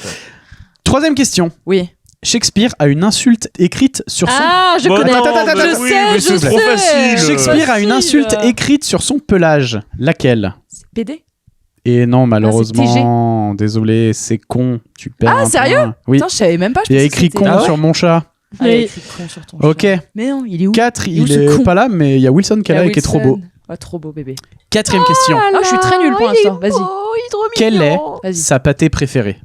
Troisième question. Oui. Shakespeare a une insulte écrite sur son. Ah, je Bah connais. non, Attends, mais attends, oui, je mais sais, c'est trop facile. Shakespeare a une insulte écrite sur son pelage. Laquelle? C'est PD. Et non, malheureusement, désolé, c'est con. Tu perds Ah, un sérieux point. Oui. Putain, je savais même pas. je Il y a pensais que écrit c'était- con Ah ouais sur mon chat. Ah, il y a Oui. écrit con sur ton Ok. chat. Mais non, il est où 4, Il est où, il ce est con pas là, mais il y a Wilson qui est là et qui est trop beau. Ah, trop beau bébé. Quatrième question. Ah, je suis très nulle pour l'instant. Vas-y. Oh, il est trop Quelle est mignon. Vas-y. sa pâtée préférée?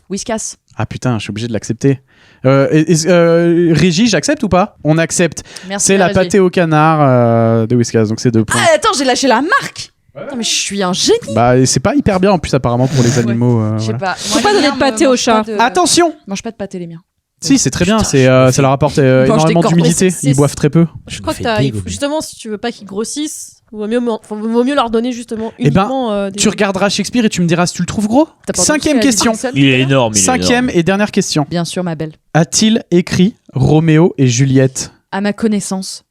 Whiskas. Ah putain, je suis obligé de l'accepter. Régie, j'accepte ou pas? On accepte. Merci. C'est la Régie. pâtée au canard de Whiskas, donc c'est 2 points. Ah, attends, j'ai lâché la marque. Non, mais je suis un génie. Bah, et c'est pas hyper bien en plus, apparemment, pour les animaux. Je sais voilà. pas. Faut pas donner de pâté au chat. Attention! Mange pas de pâté, les miens. Si, c'est très bien, Putain, ça leur apporte Mange des énormément cordes. d'humidité. C'est- Ils boivent très peu. Je crois que justement, si tu veux pas qu'ils grossissent, vaut mieux leur donner justement Eh ben, uniquement des... Tu regarderas Shakespeare et tu me diras si tu le trouves gros. T'as pas Cinquième entendu question. Dickinson Il est énorme. Il est Cinquième et dernière question. Bien sûr, ma belle. A-t-il écrit Roméo et Juliette? À ma connaissance.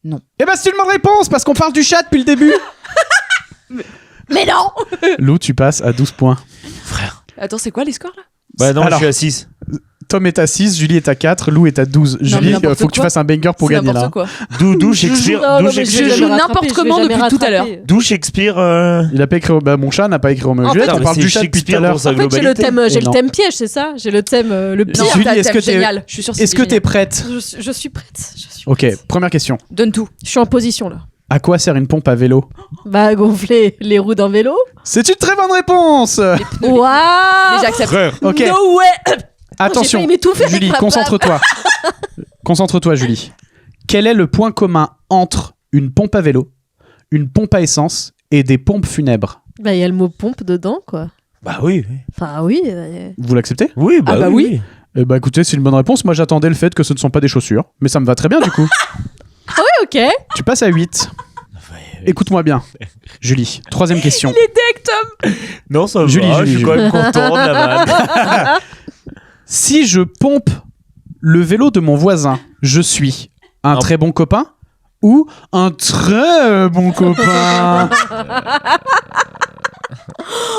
Eh ben, c'est une bonne réponse parce qu'on parle du chat depuis le début. Mais non. Lou, tu passes à 12 points. Frère. Attends, c'est quoi les scores là? Bah non, Alors, je suis à 6. Tom est à 6, Julie est à 4, Lou est à 12. mais Julie, n'importe faut que tu quoi. fasses un banger pour C'est gagner là. n'importe quoi. D'où Shakespeare. Non, D'où mais je Shakespeare. vais joue jamais n'importe rattraper, comment je vais jamais depuis tout à l'heure. rattraper. D'où Shakespeare. Il a pas écrit. Bah, mon chat n'a pas écrit Roméo et En Juliette. fait, On parle c'est du chat depuis tout à Shakespeare l'heure. dans sa En fait, j'ai le globalité. thème, Et non. piège, c'est ça. J'ai le thème le pire. Non, Julie, t'as le est-ce thème que t'es- génial. Je suis sûre que Est-ce que t'es prête? Je suis prête. Je suis Ok, prête. première question. Donne tout. Je suis en position là. À quoi sert une pompe à vélo? Bah gonfler les roues d'un vélo. C'est une très bonne réponse. Les pneus. Waouh. Mais j'accepte. Frère. Ok, No way. attention. J'ai failli m'étouffer avec Julie, ma concentre-toi. Concentre-toi, Julie. Quel est le point commun entre une pompe à vélo, une pompe à essence et des pompes funèbres? Bah il y a le mot pompe dedans quoi. Bah oui. Enfin oui. Vous l'acceptez? Oui, Ah bah oui. Eh bah écoutez, c'est une bonne réponse. Moi j'attendais le fait que ce ne sont pas des chaussures, mais ça me va très bien du coup. Ok. Tu passes à 8. Écoute-moi bien. Julie, troisième question. Non, ça va. Julie, je Julie, suis quand même content de la vanne. Si je pompe le vélo de mon voisin, je suis un Un- très bon copain ou un très bon copain?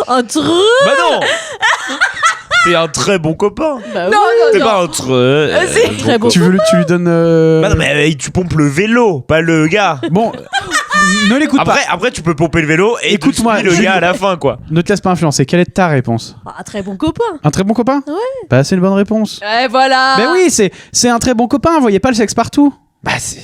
Un truc. Bah non. T'es un très bon copain. Bah Non, oui. T'es non, pas un très. Vas-y. Très bon. Tu lui donnes... Bah non, mais tu pompes le vélo, pas le gars. Bon, ne l'écoute pas. Après, tu peux pomper le vélo et Écoute-moi, tu suis le Julie. gars à la fin, quoi. Ne te laisse pas influencer. Quelle est ta réponse? Un très bon copain. Un très bon copain? Ouais. Bah c'est une bonne réponse. Et voilà. Ben oui, c'est un très bon copain. Voyez pas le sexe partout. Bah c'est.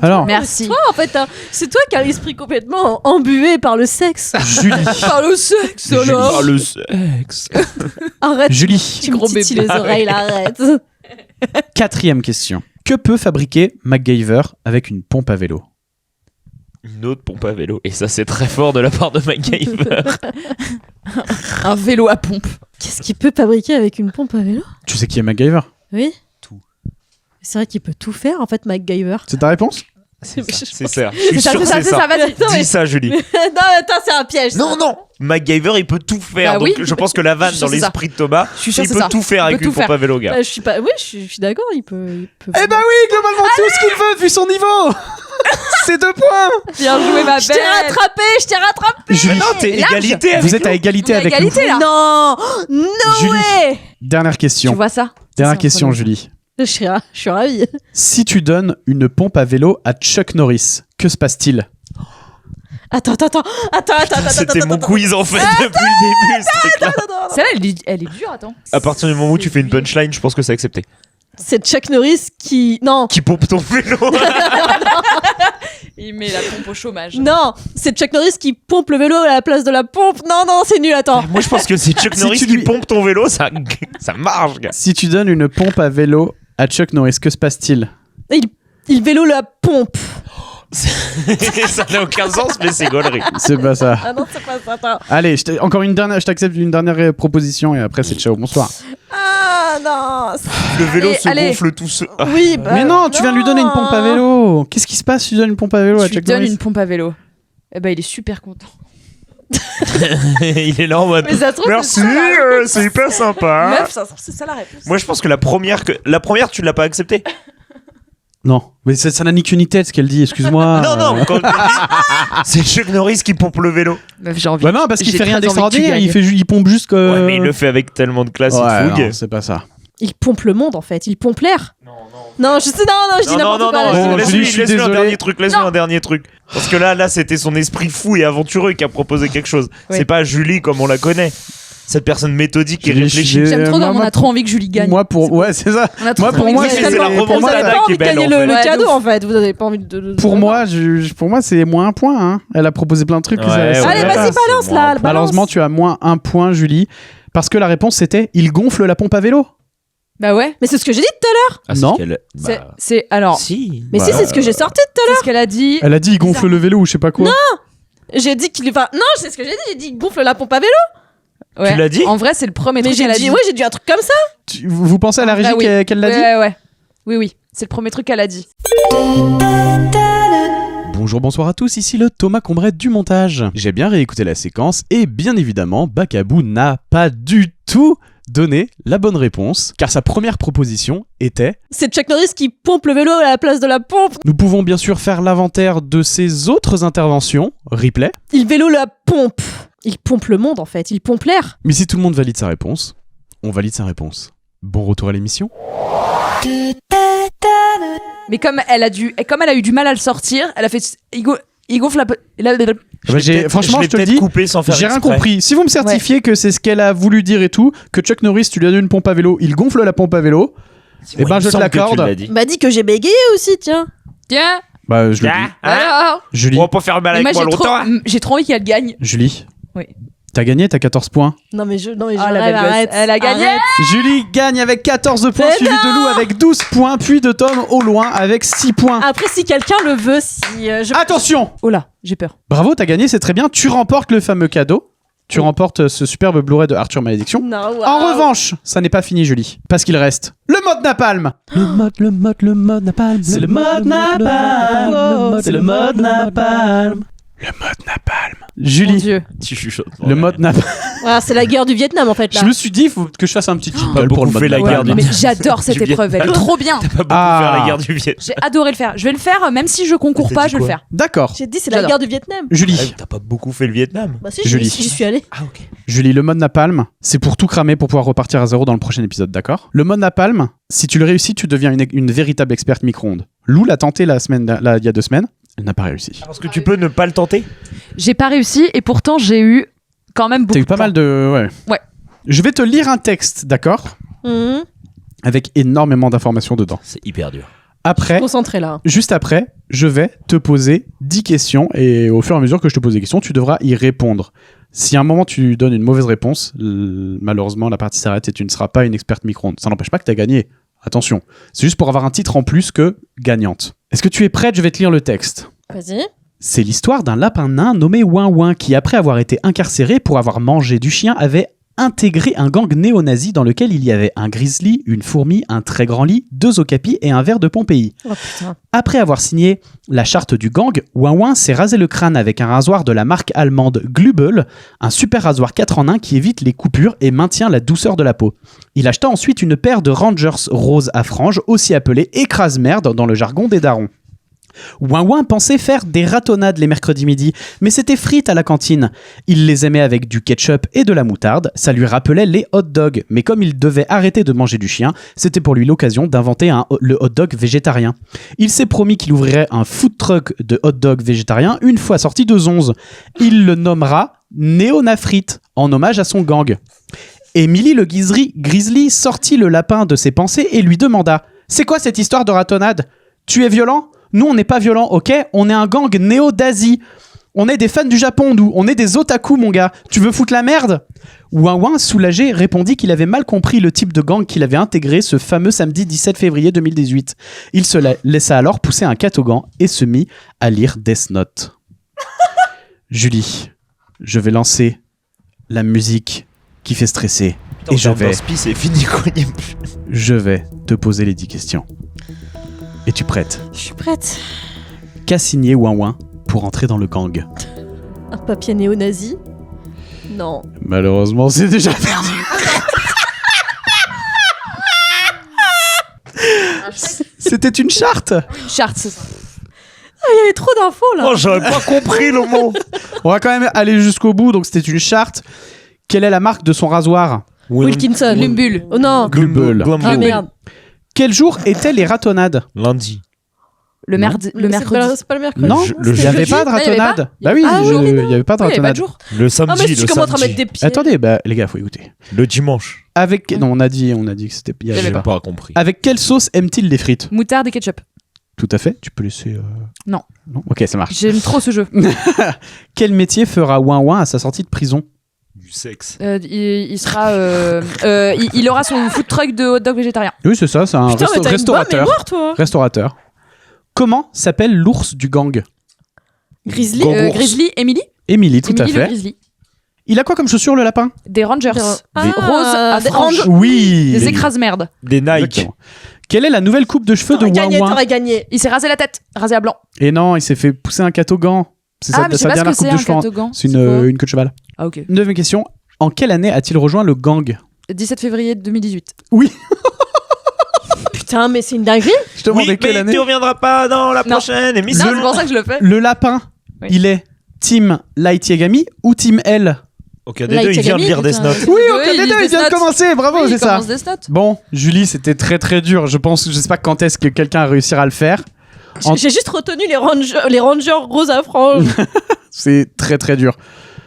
Alors, Merci. Toi en fait, c'est toi qui as l'esprit complètement embué par le sexe. Julie. Par le sexe, alors. le sexe. Arrête. Julie, Tu me Gros titilles bébé. les oreilles, là, arrête. quatrième question. Que peut fabriquer MacGyver avec une pompe à vélo? Une autre pompe à vélo. Et ça, c'est très fort de la part de MacGyver. Un vélo à pompe. Qu'est-ce qu'il peut fabriquer avec une pompe à vélo? Tu sais qui est MacGyver? Oui. Tout. C'est vrai qu'il peut tout faire en fait, MacGyver. C'est ta réponse? C'est ça. Je suis C'est ça, sûr que c'est ça, vas-y. Attends, mais- Dis ça, Julie. non, attends, c'est un piège. ça. Non. MacGyver, il peut tout faire. Bah donc, oui. je pense que la vanne Je suis dans sûre que c'est l'esprit de Thomas, Je suis sûre il que peut c'est ça. tout faire Il avec peut une tout pompe faire. à vélo, gars. Je suis pas. Oui, je suis d'accord. Il peut. Eh ben oui, globalement tout ce qu'il veut vu son niveau. C'est 2 points. Bien joué, ma Je t'ai belle. rattrapé. Julie, Mais non, t'es Large. égalité avec vous êtes à égalité On est à avec égalité, nous. là. Non, no Julie. way. Dernière Tu question. vois ça? Dernière C'est question, incroyable. Julie. Je suis ravie. Si tu donnes une pompe à vélo à Chuck Norris, que se passe-t-il? Attends. C'était mon quiz en fait depuis le début, ce truc-là. Celle-là, elle est dure, attends. À partir du moment où tu fais une punchline, je pense que c'est accepté. C'est Chuck Norris qui. Non, Qui pompe ton vélo. Il met la pompe au chômage. non, c'est Chuck Norris qui pompe le vélo à la place de la pompe. Non, c'est nul. Attends. Moi, je pense que c'est Chuck Si Norris tu qui lui- pompe ton vélo, ça marche, gars. Si tu donnes une pompe à vélo à Chuck Norris, que se passe-t-il? Il vélo la pompe. Ça n'a aucun sens, mais c'est gaulerie. C'est pas ça. Ah non, c'est pas ça. Attends. Allez, encore une dernière, je t'accepte une dernière proposition et après c'est ciao, bonsoir. Ah non. Le vélo Allez, se allez. gonfle tout seul. Ah. Oui, bah, Mais non, tu viens de lui donner une pompe à vélo. Qu'est-ce qui se passe si tu donnes une pompe à vélo à Tu lui Chuck donnes Norris? une pompe à vélo. Eh ben, il est super content. Il est là en mode. Mais ça se trouve, Merci, c'est ça, la c'est hyper sympa. Meuf, c'est ça la réponse. Moi, je pense que la première, tu l'as pas acceptée. Non, mais ça n'a ni queue ni tête ce qu'elle dit, excuse-moi. Non, quand tu dis, c'est Chuck Norris qui pompe le vélo. Meuf, j'ai envie. Bah non, parce qu'il J'ai fait rien très envie que tu d'extraordinaire, gagnes. il pompe juste que... Ouais, mais il le fait avec tellement de classe et Ouais, de fougue. non, c'est pas ça. Il pompe le monde en fait. Il pompe l'air. Non, je sais, non, je dis n'importe quoi. là, je dis Bon, n'importe Julie, laisse-lui je suis laisse-lui un désolé. dernier truc, laisse-lui un dernier truc. Parce que là, c'était son esprit fou et aventureux qui a proposé quelque chose. Ouais. C'est pas Julie comme on la connaît. Cette personne méthodique et Julie, réfléchie. je suis J'aime trop moi, comme on a trop envie que Julie gagne. Moi, pour... Ouais, c'est ça. On a trop Moi, pour envie moi, que c'est Julie la gagne. remontada Vous avez qui pas est envie de belle, gagner en le fait. Ouais, cadeau de ouf. en fait. Vous avez pas envie de. Pour moi, pour moi, c'est moins un point. Hein. Elle a proposé plein de trucs. que ça- Ouais, ça ouais, Allez, va ouais. pas. vas-y, balance c'est là. moi. balance. Malheureusement, tu as moins un point, Julie. Parce que la réponse, c'était il gonfle la pompe à vélo. Bah ouais. Mais c'est ce que j'ai dit tout à l'heure. Ah, c'est Non. qu'elle- C'est- bah, C'est alors. Si. Mais si, c'est ce que j'ai sorti tout à C'est ce qu'elle a dit. Elle a dit il gonfle le vélo ou je sais pas quoi. l'heure. J'ai dit qu'il. Enfin, non, c'est ce que j'ai dit. J'ai dit il gonfle la pompe à vélo. Ouais. Tu l'as dit En vrai, c'est le premier Mais truc j'ai qu'elle a dit, dit. ouais, j'ai dit un truc comme ça. Vous pensez à la régie Ah oui. qu'elle l'a dit? Ouais. Oui. C'est le premier truc qu'elle a dit. Bonjour, bonsoir à tous, ici le Thomas Combret du montage. J'ai bien réécouté la séquence et bien évidemment, Bakabou n'a pas du tout donné la bonne réponse, car sa première proposition était C'est Chuck Norris qui pompe le vélo à la place de la pompe. nous pouvons bien sûr faire l'inventaire de ses autres interventions, replay, Il vélo la pompe. Il pompe le monde en fait. Il pompe l'air. mais si tout le monde valide sa réponse, on valide sa réponse. Bon retour à l'émission. Mais comme elle a eu du mal à le sortir, elle a fait. Il gonfle la. Franchement, je te le dis, coupé sans faire j'ai rien exprès. compris. Si vous me certifiez que c'est ce qu'elle a voulu dire et tout, que Chuck Norris, tu lui as donné une pompe à vélo, il gonfle la pompe à vélo, Ouais, ben, il me je te semble que tu l'accorde. l'as dit. M'a dit que j'ai bégayé aussi, tiens. Tiens. Bah, je le dis. Alors. Julie, On peut faire mal Mais avec moi, moi longtemps. j'ai trop envie qu'elle gagne. Julie. Oui. T'as gagné, t'as 14 points. Non mais je Oh, la belle gosse. arrête. Elle a gagné. Arrête. Julie gagne avec 14 points, Mais suivi de Lou avec 12 points, puis de Tom au loin avec 6 points. Après, si quelqu'un le veut, si je... Attention! Oh là, j'ai peur. Bravo, t'as gagné, c'est très bien. Tu remportes le fameux cadeau. Tu remportes ce superbe Blu-ray de Arthur Malédiction. Non, En waouh. revanche, ça n'est pas fini, Julie. Parce qu'il reste le mode napalm. Le mode napalm. C'est le mode napalm. C'est le mode napalm. Le mode napalm. Mon Julie, Dieu. Tu chuchotes. le mode napalm. Voilà, c'est la guerre du Vietnam en fait là. Je me suis dit, il faut que je fasse un petit Pas jingle pour le beaucoup mode fait la guerre napalm. du- Mais j'adore cette Du Vietnam. épreuve, elle est trop bien. Pas beaucoup Ah. faire la guerre du Vietnam. J'ai adoré le faire. Je vais le faire, même si je concours T'as pas, dit je vais le quoi faire. D'accord. J'ai dit c'est la J'adore. guerre du Vietnam. Julie, T'as pas beaucoup fait le Vietnam. Bah si, Julie. j'y suis allée. Ah ok. Julie, le mode napalm, c'est pour tout cramer pour pouvoir repartir à zéro dans le prochain épisode, d'accord? Le mode napalm, si tu le réussis, tu deviens une véritable experte micro-ondes. Lou l'a tenté il y a 2 semaines, elle n'a pas réussi. Parce que tu peux ne pas le tenter. J'ai pas réussi et pourtant j'ai eu quand même beaucoup. T'as eu pas mal de... Ouais. Ouais. Je vais te lire un texte, d'accord? Mhm. Avec énormément d'informations dedans. C'est hyper dur. Après, Concentré là. juste après, je vais te poser 10 questions et au fur et à mesure que je te pose des questions, tu devras y répondre. Si à un moment tu donnes une mauvaise réponse, malheureusement la partie s'arrête et tu ne seras pas une experte micro-ondes. Ça n'empêche pas que tu as gagné. Attention, c'est juste pour avoir un titre en plus que gagnante. Est-ce que tu es prête? Je vais te lire le texte. Vas-y. C'est l'histoire d'un lapin nain nommé Ouin Ouin qui, après avoir été incarcéré pour avoir mangé du chien, avait intégré un gang néo-nazi dans lequel il y avait un grizzly, une fourmi, un très grand lit, 2 okapis et un ver de Pompéi. Oh putain. Après avoir signé la charte du gang, Ouin Ouin s'est rasé le crâne avec un rasoir de la marque allemande Glübel, un super rasoir 4 en 1 qui évite les coupures et maintient la douceur de la peau. Il acheta ensuite une paire de Rangers roses à franges, aussi appelées écrase-merde dans le jargon des darons. Ouin Ouin pensait faire des ratonnades les mercredis midi, mais c'était frites à la cantine. Il les aimait avec du ketchup et de la moutarde, ça lui rappelait les hot dogs, mais comme il devait arrêter de manger du chien, c'était pour lui l'occasion d'inventer le hot dog végétarien. Il s'est promis qu'il ouvrirait un food truck de hot dog végétarien une fois sorti de Zonze. Il le nommera Néonafrite, en hommage à son gang. Émilie le grizzly sortit le lapin de ses pensées et lui demanda « C'est quoi cette histoire de ratonnade ? Tu es violent ? Nous, on n'est pas violent, ok ? On est un gang néo-d'Asie. On est des fans du Japon, nous. On est des otaku, mon gars. Tu veux foutre la merde ?» Ouin Ouin, soulagé, répondit qu'il avait mal compris le type de gang qu'il avait intégré ce fameux samedi 17 février 2018. Il se laissa alors pousser un catogan et se mit à lire Death Note. Julie, je vais lancer la musique qui fait stresser. Et c'est fini quoi. je vais te poser les 10 questions. Es-tu prête? Je suis prête. Qu'a signé Ouin Ouin pour entrer dans le gang? Un papier néo-nazi. Non. Malheureusement, c'est déjà perdu. C'était une charte. Charte. Il y avait trop d'infos là. Oh, j'aurais pas compris le mot. On va quand même aller jusqu'au bout. Donc, c'était une charte. Quelle est la marque de son rasoir? Wilkinson. Lumbul. Oh non. Glübel. Ah merde. Quel jour étaient les ratonnades? Lundi. Le mercredi. C'est pas le mercredi. Non, le il n'y avait jeudi. pas de Non, il y avait ratonnade. pas. Bah oui, Ah oui, il n'y avait pas de Oui, il y avait pas ratonnade. de jour. Le samedi. Ah mais si le tu commences à samedi. mettre des pieds. Attendez, bah, les gars, faut écouter. Le dimanche. Non, on a dit que c'était. Il y avait J'ai pas. pas compris. Avec quelle sauce aime-t-il les frites? Moutarde et ketchup. Tout à fait. Tu peux laisser. Non. Non. Ok, ça marche. J'aime trop ce jeu. Quel métier fera Ouin Ouin à sa sortie de prison? Du sexe. Il sera. Il aura son food truck de hot dog végétarien. Oui, c'est ça. C'est un Putain, mais t'as une bonne restaurateur. mémoire toi. Restaurateur. Comment s'appelle l'ours du gang? Grizzly. Gangours. Grizzly, Emily. Émilie, tout à Emily le fait. Grizzly. Il a quoi comme chaussure, le lapin? Des Rangers. Ah, Rose à des franges. Oui. Des écrases-merdes. Des Nike. Exactement. Quelle est la nouvelle coupe de cheveux de Ouin Gagné, Ouin? t'aurais gagné. Il s'est rasé la tête. Rasé à blanc. Et non, il s'est fait pousser un catogan. C'est Ah, mais je sais sa pas ce dernière que coupe c'est de un cheveux. catogan. C'est C'est quoi une queue de cheval. Ah, ok. 9e question. En quelle année a-t-il rejoint le gang? 17 février 2018. Putain, mais c'est une dinguerie. Je te demandais Oui, quelle mais année. tu reviendras pas dans la Non. prochaine Non, émission. c'est pour ça que je le fais. Le lapin, Oui. il est Team Light Yagami ou Team L? Ok, KD2, il vient de lire Death Note. Oui, Oui, ok, il lit il Death vient de Note. commencer, bravo, Oui, c'est il ça. commence Death Note. Bon, Julie, c'était très très dur. Je sais pas quand est-ce que quelqu'un réussira à le faire. En- J'ai juste retenu les rangers rose à franges. C'est très très dur.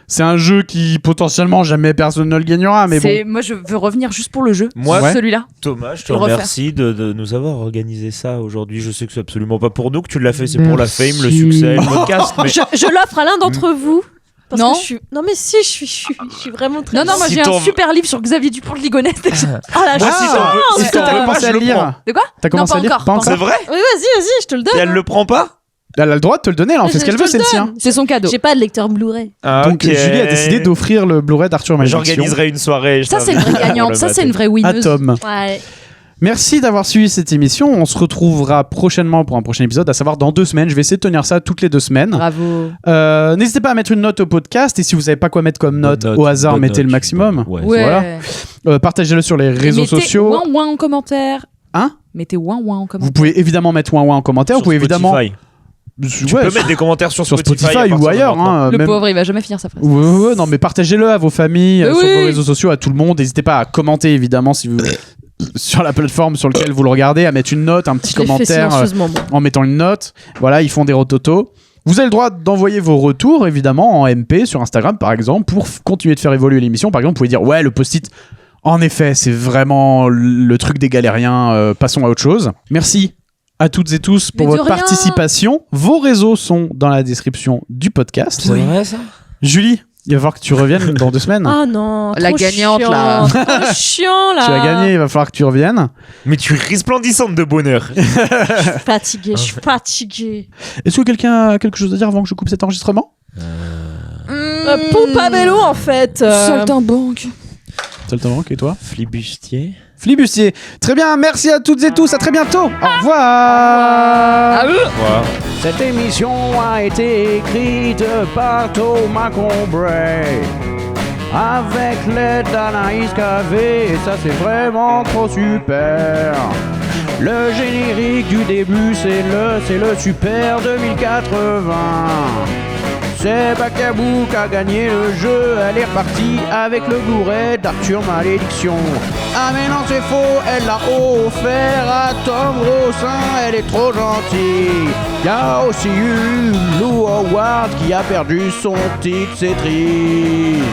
C'est un jeu qui potentiellement jamais personne ne le gagnera, mais bon. Moi, je veux revenir juste pour le jeu. Moi, Ouais. Celui-là. Thomas, je te Le refaire. remercie de nous avoir organisé ça aujourd'hui. Je sais que c'est absolument pas pour nous que tu l'as fait, c'est pour la Merci. fame, le succès, le podcast. Mais Je l'offre à l'un d'entre vous. Parce Non. que non mais si, je suis vraiment très... Non, non, moi Si j'ai t'en- un super livre sur Xavier Dupont de Ligonnès. Oh la Moi, si chance. t'en veux- si Est-ce que t'en t'as veux pas, commencé je à le le lire prends. De quoi T'as commencé pas à lire encore, Pas pas encore. C'est vrai Oui, vas-y, je te le donne. Et elle le prend pas Elle a le droit de te le donner, elle en fait ce qu'elle veut, c'est le sien. C'est son cadeau. J'ai pas de lecteur Blu-ray. Ah, Donc ok. Julie a décidé d'offrir le Blu-ray d'Arthur Magic J'organiserai une soirée. Ça, c'est une vraie gagnante. Ça, c'est une vraie à winneuse. Tom. Ouais. Merci d'avoir suivi cette émission. On se retrouvera prochainement pour un prochain épisode, à savoir dans 2 semaines. Je vais essayer de tenir ça toutes les 2 semaines. Bravo. N'hésitez pas à mettre une note au podcast et si vous savez pas quoi mettre comme note, au hasard, mettez le maximum. Ouais. Ouais. Voilà. Partagez-le sur les réseaux sociaux. Mettez ouin ouin en commentaire. Hein Mettez ouin ouin en Vous commentaire. pouvez évidemment mettre ouin ouin en commentaire. Vous pouvez évidemment Tu peux mettre des commentaires sur Spotify, à ou partir de ailleurs. maintenant. Hein, Le même- pauvre, il va jamais finir sa phrase. Ouais, non, mais partagez-le à vos familles, Mais sur oui. vos réseaux sociaux, à tout le monde. N'hésitez pas à commenter évidemment si vous sur la plateforme sur laquelle vous le regardez, à mettre une note, un petit Je l'ai fait commentaire silencieusement, moi. en mettant une note. Voilà, ils font des rototos. Vous avez le droit d'envoyer vos retours évidemment en MP sur Instagram par exemple pour continuer de faire évoluer l'émission. Par exemple, vous pouvez dire ouais, le post-it. En effet, c'est vraiment le truc des galériens. Passons à autre chose. Merci à toutes et tous pour Mais de votre rien. participation. Vos réseaux sont dans la description du podcast. C'est vrai ça Julie, il va falloir que tu reviennes dans 2 semaines. Ah non, La trop gagnante, chiant. là. Trop chiant là. Tu as gagné, il va falloir que tu reviennes. Mais tu es resplendissante de bonheur. Je suis fatiguée, je suis fatiguée. Est-ce que quelqu'un a quelque chose à dire avant que je coupe cet enregistrement? Pompe à vélo en fait. Saltimbanque. Saltimbanque, et toi? Flibustier. Flibustier. Très bien, merci à toutes et tous, à très bientôt. Au revoir. Voilà. Cette émission a été écrite par Thomas Combray avec l'aide d'Anaïs Cavé et ça c'est vraiment trop super. Le générique du début c'est le super 2080. C'est Bacabou qui a gagné le jeu, elle est repartie avec le Blu-ray d'Arthur Malédiction. Ah mais non c'est faux, elle l'a offert à Tom Rossin, elle est trop gentille. Y a aussi eu Lou Howard qui a perdu son titre, c'est triste.